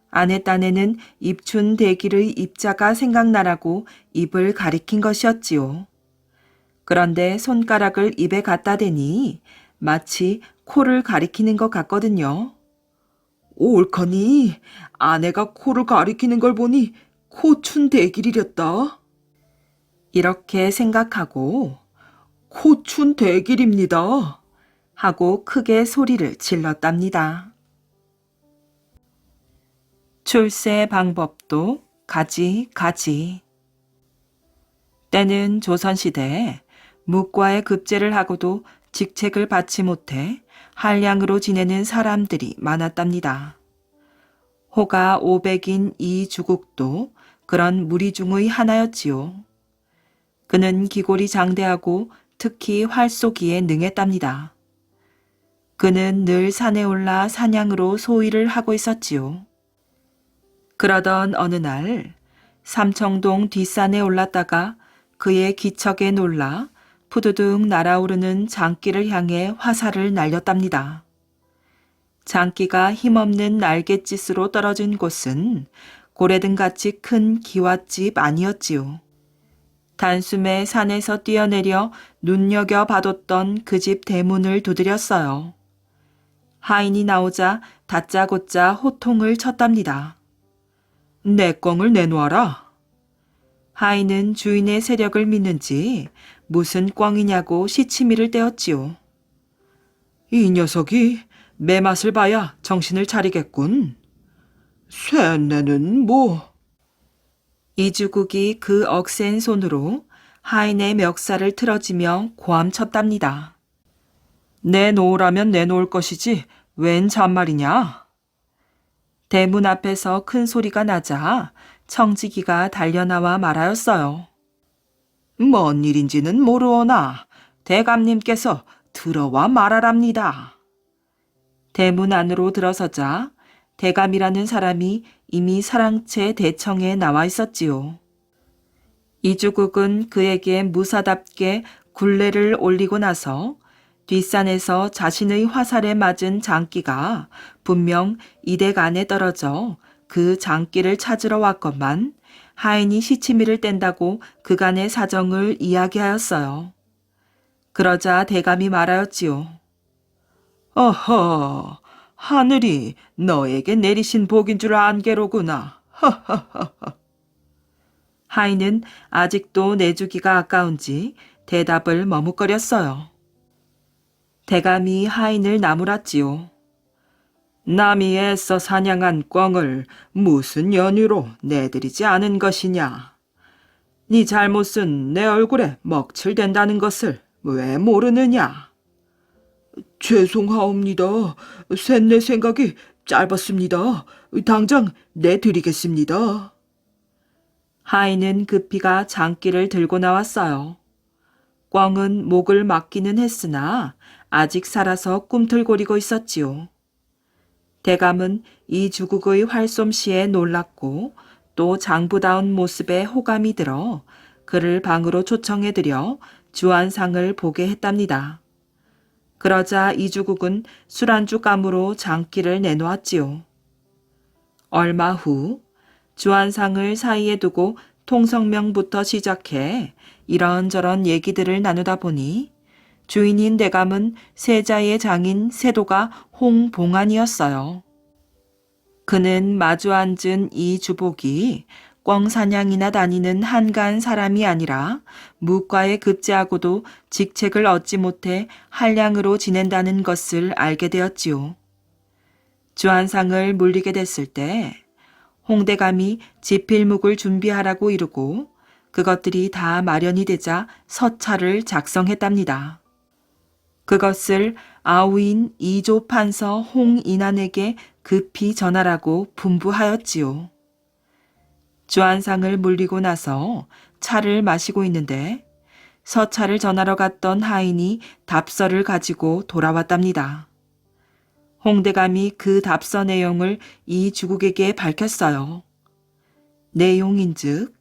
S1: 아내 딴에는 입춘 대길의 입자가 생각나라고 입을 가리킨 것이었지요. 그런데 손가락을 입에 갖다 대니 마치 코를 가리키는 것 같거든요. 옳거니 아내가 코를 가리키는 걸 보니 코춘 대길이랬다. 이렇게 생각하고 코춘 대길입니다 하고 크게 소리를 질렀답니다. 출세 방법도 가지가지. 때는 조선시대에 묵과의 급제를 하고도 직책을 받지 못해 한량으로 지내는 사람들이 많았답니다. 호가 500인 이주국도 그런 무리 중의 하나였지요. 그는 기골이 장대하고 특히 활쏘기에 능했답니다. 그는 늘 산에 올라 사냥으로 소일을 하고 있었지요. 그러던 어느 날 삼청동 뒷산에 올랐다가 그의 기척에 놀라 푸드득 날아오르는 장기를 향해 화살을 날렸답니다. 장기가 힘없는 날갯짓으로 떨어진 곳은 고래등같이 큰 기와집 아니었지요. 단숨에 산에서 뛰어내려 눈여겨봐뒀던 그 집 대문을 두드렸어요. 하인이 나오자 다짜고짜 호통을 쳤답니다. 내 꿩을 내놓아라. 하인은 주인의 세력을 믿는지 무슨 꿩이냐고 시치미를 떼었지요. 이 녀석이 매 맛을 봐야 정신을 차리겠군. 쇠내는 뭐? 이주국이 그 억센 손으로 하인의 멱살을 틀어지며 고함쳤답니다. 내놓으라면 내놓을 것이지 웬 잔말이냐? 대문 앞에서 큰 소리가 나자 청지기가 달려나와 말하였어요. 뭔 일인지는 모르오나 대감님께서 들어와 말하랍니다. 대문 안으로 들어서자 대감이라는 사람이 이미 사랑채 대청에 나와 있었지요. 이주국은 그에게 무사답게 굴레를 올리고 나서 뒷산에서 자신의 화살에 맞은 장기가 분명 이댁 안에 떨어져 그 장기를 찾으러 왔건만 하인이 시치미를 뗀다고 그간의 사정을 이야기하였어요. 그러자 대감이 말하였지요. 어허, 하늘이 너에게 내리신 복인 줄 안게로구나. 하인은 아직도 내주기가 아까운지 대답을 머뭇거렸어요. 대감이 하인을 나무랐지요. 남이 애써 사냥한 꿩을 무슨 연유로 내드리지 않은 것이냐. 네 잘못은 내 얼굴에 먹칠된다는 것을 왜 모르느냐. 죄송하옵니다. 셋내 생각이 짧았습니다. 당장 내드리겠습니다. 하인은 급히가 장기를 들고 나왔어요. 꿩은 목을 막기는 했으나 아직 살아서 꿈틀거리고 있었지요. 대감은 이 주국의 활솜씨에 놀랐고 또 장부다운 모습에 호감이 들어 그를 방으로 초청해드려 주안상을 보게 했답니다. 그러자 이주국은 술안주 감으로 장기를 내놓았지요. 얼마 후 주안상을 사이에 두고 통성명부터 시작해 이런저런 얘기들을 나누다 보니 주인인 대감은 세자의 장인 세도가 홍봉안이었어요. 그는 마주 앉은 이 주복이 꿩사냥이나 다니는 한가한 사람이 아니라 무과에 급제하고도 직책을 얻지 못해 한량으로 지낸다는 것을 알게 되었지요. 주한상을 물리게 됐을 때 홍대감이 지필묵을 준비하라고 이르고 그것들이 다 마련이 되자 서찰을 작성했답니다. 그것을 아우인 이조판서 홍인안에게 급히 전하라고 분부하였지요. 주한상을 물리고 나서 차를 마시고 있는데 서찰을 전하러 갔던 하인이 답서를 가지고 돌아왔답니다. 홍대감이 그 답서 내용을 이 주국에게 밝혔어요. 내용인즉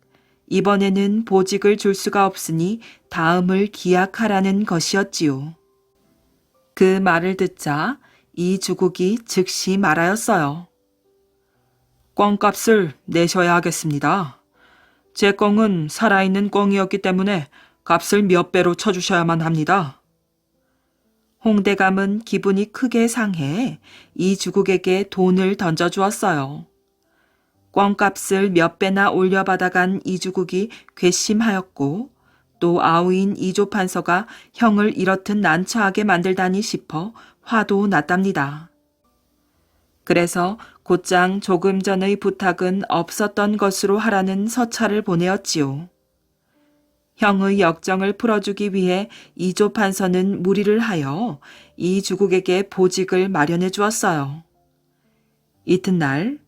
S1: 이번에는 보직을 줄 수가 없으니 다음을 기약하라는 것이었지요. 그 말을 듣자 이 주국이 즉시 말하였어요. 꿩값을 내셔야 하겠습니다. 제 꿩은 살아있는 꿩이었기 때문에 값을 몇 배로 쳐주셔야만 합니다. 홍대감은 기분이 크게 상해 이 주국에게 돈을 던져주었어요. 꿩값을 몇 배나 올려받아간 이 주국이 괘씸하였고 또 아우인 이조판서가 형을 이렇듯 난처하게 만들다니 싶어 화도 났답니다. 그래서 곧장 조금 전의 부탁은 없었던 것으로 하라는 서찰을 보내었지요. 형의 역정을 풀어주기 위해 이조판서는 무리를 하여 이 주국에게 보직을 마련해 주었어요. 이튿날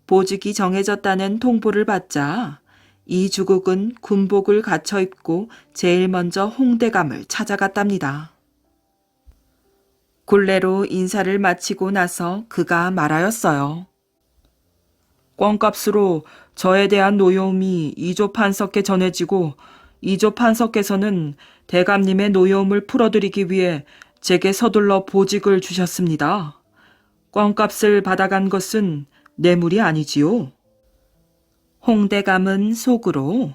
S1: 보직이 정해졌다는 통보를 받자 이 주국은 군복을 갖춰 입고 제일 먼저 홍대감을 찾아갔답니다. 굴레로 인사를 마치고 나서 그가 말하였어요. 꿩값으로 저에 대한 노여움이 이조판서께 전해지고 이조판서께서는 대감님의 노여움을 풀어드리기 위해 제게 서둘러 보직을 주셨습니다. 꿩값을 받아간 것은 뇌물이 아니지요. 홍대감은 속으로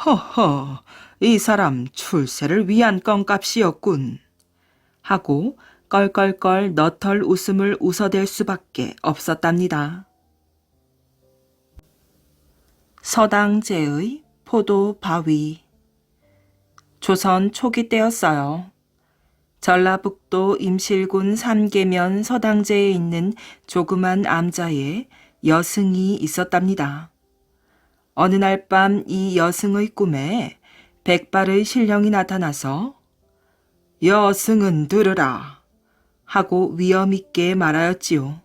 S1: 허허, 이 사람 출세를 위한 꿩값이었군 하고 껄껄껄 너털 웃음을 웃어댈 수밖에 없었답니다. 서당제의 포도바위. 조선 초기 때였어요. 전라북도 임실군 삼계면 서당제에 있는 조그만 암자에 여승이 있었답니다. 어느 날 밤 이 여승의 꿈에 백발의 신령이 나타나서 여승은 들으라 하고 위엄있게 말하였지요.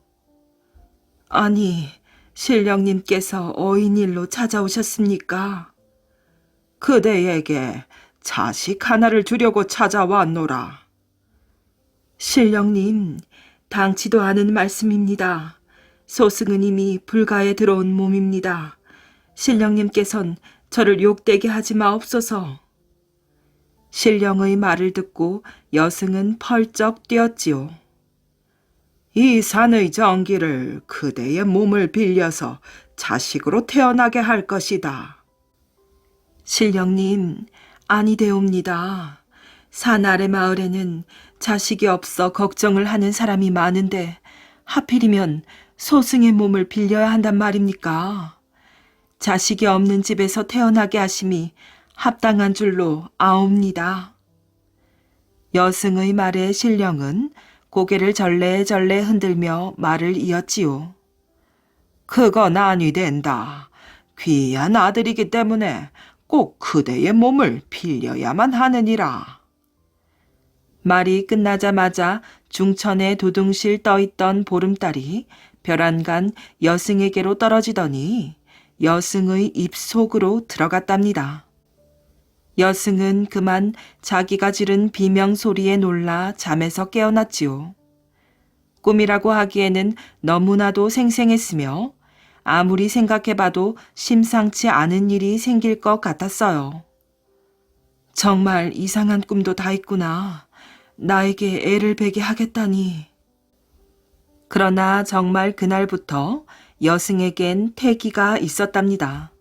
S1: 아니, 신령님께서 어인일로 찾아오셨습니까? 그대에게 자식 하나를 주려고 찾아왔노라. 신령님, 당치도 않은 말씀입니다. 소승은 이미 불가에 들어온 몸입니다. 신령님께선 저를 욕되게 하지 마옵소서. 신령의 말을 듣고 여승은 펄쩍 뛰었지요. 이 산의 정기를 그대의 몸을 빌려서 자식으로 태어나게 할 것이다. 신령님, 아니되옵니다. 산 아래 마을에는 자식이 없어 걱정을 하는 사람이 많은데 하필이면 소승의 몸을 빌려야 한단 말입니까? 자식이 없는 집에서 태어나게 하심이 합당한 줄로 아옵니다. 여승의 말에 신령은 고개를 절레절레 흔들며 말을 이었지요. 그건 아니 된다. 귀한 아들이기 때문에 꼭 그대의 몸을 빌려야만 하느니라. 말이 끝나자마자 중천에 두둥실 떠있던 보름달이 벼란간 여승에게로 떨어지더니 여승의 입속으로 들어갔답니다. 여승은 그만 자기가 지른 비명소리에 놀라 잠에서 깨어났지요. 꿈이라고 하기에는 너무나도 생생했으며 아무리 생각해봐도 심상치 않은 일이 생길 것 같았어요. 정말 이상한 꿈도 다 있구나. 나에게 애를 베게 하겠다니. 그러나 정말 그날부터 여승에겐 태기가 있었답니다.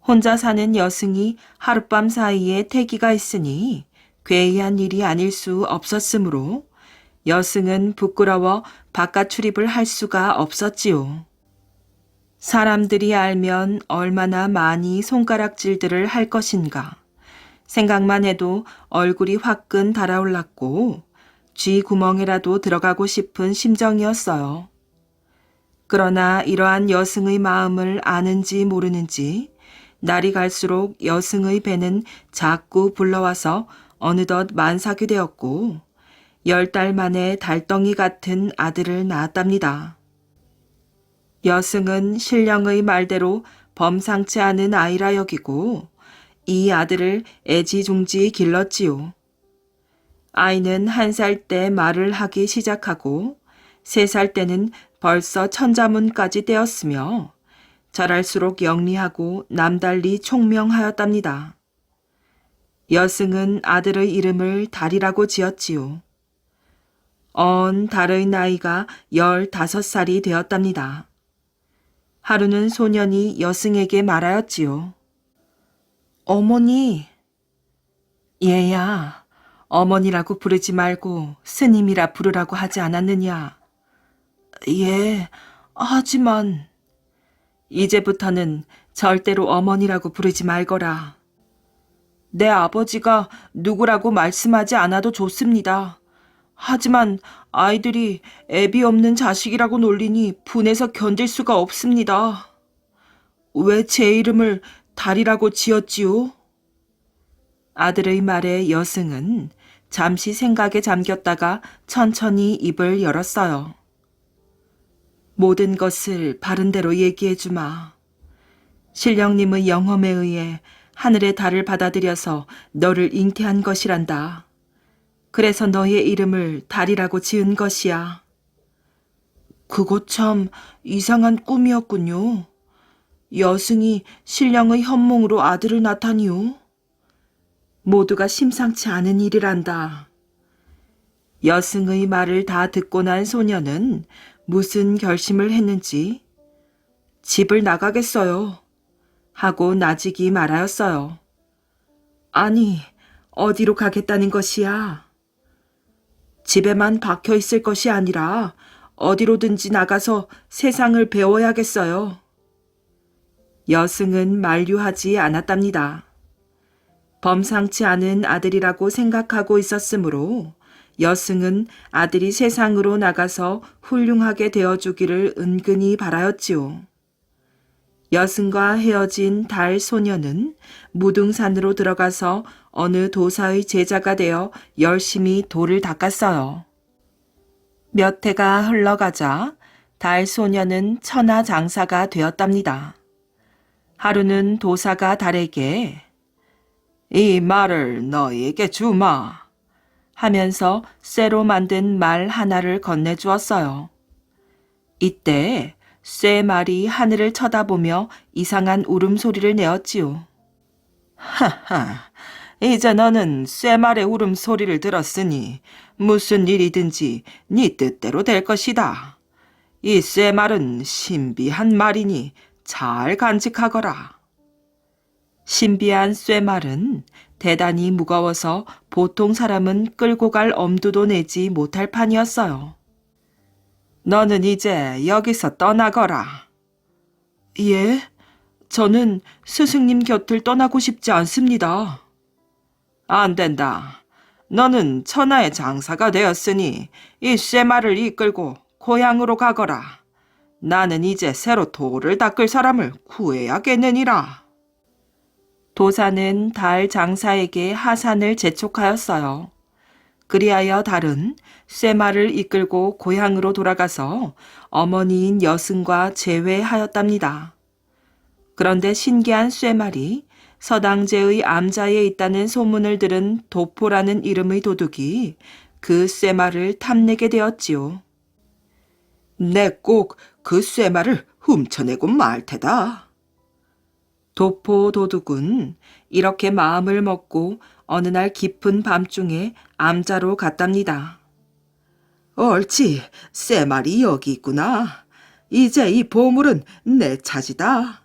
S1: 혼자 사는 여승이 하룻밤 사이에 태기가 있으니 괴이한 일이 아닐 수 없었으므로 여승은 부끄러워 바깥 출입을 할 수가 없었지요. 사람들이 알면 얼마나 많이 손가락질들을 할 것인가. 생각만 해도 얼굴이 화끈 달아올랐고 쥐 구멍에라도 들어가고 싶은 심정이었어요. 그러나 이러한 여승의 마음을 아는지 모르는지 날이 갈수록 여승의 배는 자꾸 불러와서 어느덧 만삭이 되었고 10달 만에 달덩이 같은 아들을 낳았답니다. 여승은 신령의 말대로 범상치 않은 아이라 여기고 이 아들을 애지중지 길렀지요. 아이는 1살 때 말을 하기 시작하고 3살 때는 벌써 천자문까지 떼었으며 자랄수록 영리하고 남달리 총명하였답니다. 여승은 아들의 이름을 달이라고 지었지요. 달의 나이가 15살이 되었답니다. 하루는 소년이 여승에게 말하였지요. 어머니. 얘야, 어머니라고 부르지 말고 스님이라 부르라고 하지 않았느냐? 예, 하지만 이제부터는 절대로 어머니라고 부르지 말거라. 내 아버지가 누구라고 말씀하지 않아도 좋습니다. 하지만 아이들이 애비 없는 자식이라고 놀리니 분해서 견딜 수가 없습니다. 왜 제 이름을 달이라고 지었지요? 아들의 말에 여승은 잠시 생각에 잠겼다가 천천히 입을 열었어요. 모든 것을 바른 대로 얘기해 주마. 신령님의 영험에 의해 하늘의 달을 받아들여서 너를 잉태한 것이란다. 그래서 너의 이름을 달이라고 지은 것이야. 그거 참 이상한 꿈이었군요. 여승이 신령의 현몽으로 아들을 낳다니요. 모두가 심상치 않은 일이란다. 여승의 말을 다 듣고 난 소녀는 무슨 결심을 했는지 집을 나가겠어요 하고 나직이 말하였어요. 아니, 어디로 가겠다는 것이야? 집에만 박혀 있을 것이 아니라 어디로든지 나가서 세상을 배워야겠어요. 여승은 만류하지 않았답니다. 범상치 않은 아들이라고 생각하고 있었으므로 여승은 아들이 세상으로 나가서 훌륭하게 되어주기를 은근히 바라였지요. 여승과 헤어진 달 소녀는 무등산으로 들어가서 어느 도사의 제자가 되어 열심히 돌을 닦았어요. 몇 해가 흘러가자 달 소녀는 천하 장사가 되었답니다. 하루는 도사가 달에게 이 말을 너희에게 주마 하면서 쇠로 만든 말 하나를 건네주었어요. 이때 쇠 말이 하늘을 쳐다보며 이상한 울음소리를 내었지요. 하하, 이제 너는 쇠 말의 울음소리를 들었으니 무슨 일이든지 네 뜻대로 될 것이다. 이 쇠 말은 신비한 말이니 잘 간직하거라. 신비한 쇠말은 대단히 무거워서 보통 사람은 끌고 갈 엄두도 내지 못할 판이었어요. 너는 이제 여기서 떠나거라. 예? 저는 스승님 곁을 떠나고 싶지 않습니다. 안 된다. 너는 천하의 장사가 되었으니 이 쇠말을 이끌고 고향으로 가거라. 나는 이제 새로 돌을 닦을 사람을 구해야겠느니라. 도사는 달 장사에게 하산을 재촉하였어요. 그리하여 달은 쇠말을 이끌고 고향으로 돌아가서 어머니인 여승과 재회하였답니다. 그런데 신기한 쇠말이 서당제의 암자에 있다는 소문을 들은 도포라는 이름의 도둑이 그 쇠말을 탐내게 되었지요. 내 꼭 그 쇠말을 훔쳐내고 말 테다. 도포 도둑은 이렇게 마음을 먹고 어느 날 깊은 밤중에 암자로 갔답니다. 옳지, 쇠말이 여기 있구나. 이제 이 보물은 내 차지다.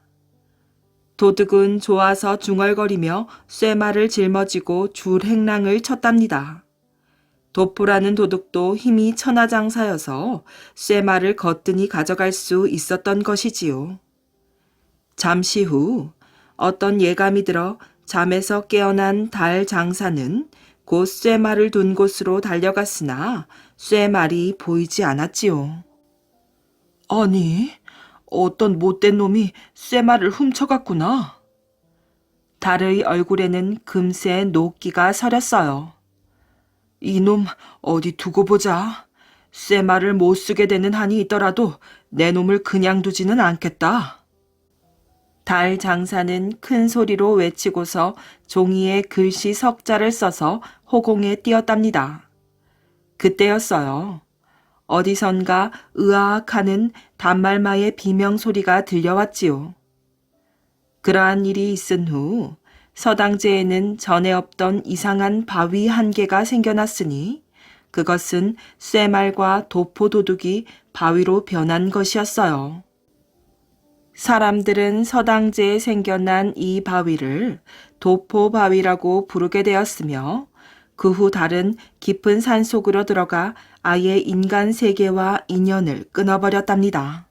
S1: 도둑은 좋아서 중얼거리며 쇠말을 짊어지고 줄행랑을 쳤답니다. 도포라는 도둑도 힘이 천하장사여서 쇠말을 거뜬히 가져갈 수 있었던 것이지요. 잠시 후 어떤 예감이 들어 잠에서 깨어난 달 장사는 곧 쇠말을 둔 곳으로 달려갔으나 쇠말이 보이지 않았지요. 아니, 어떤 못된 놈이 쇠말을 훔쳐갔구나. 달의 얼굴에는 금세 노기가 서렸어요. 이놈 어디 두고 보자. 쇠말을 못 쓰게 되는 한이 있더라도 내 놈을 그냥 두지는 않겠다. 달 장사는 큰 소리로 외치고서 종이에 글씨 석자를 써서 호공에 띄었답니다. 그때였어요. 어디선가 으아악하는 단말마의 비명소리가 들려왔지요. 그러한 일이 있은 후 서당제에는 전에 없던 이상한 바위 한 개가 생겨났으니 그것은 쇠말과 도포도둑이 바위로 변한 것이었어요. 사람들은 서당제에 생겨난 이 바위를 도포바위라고 부르게 되었으며 그 후 달은 깊은 산속으로 들어가 아예 인간 세계와 인연을 끊어버렸답니다.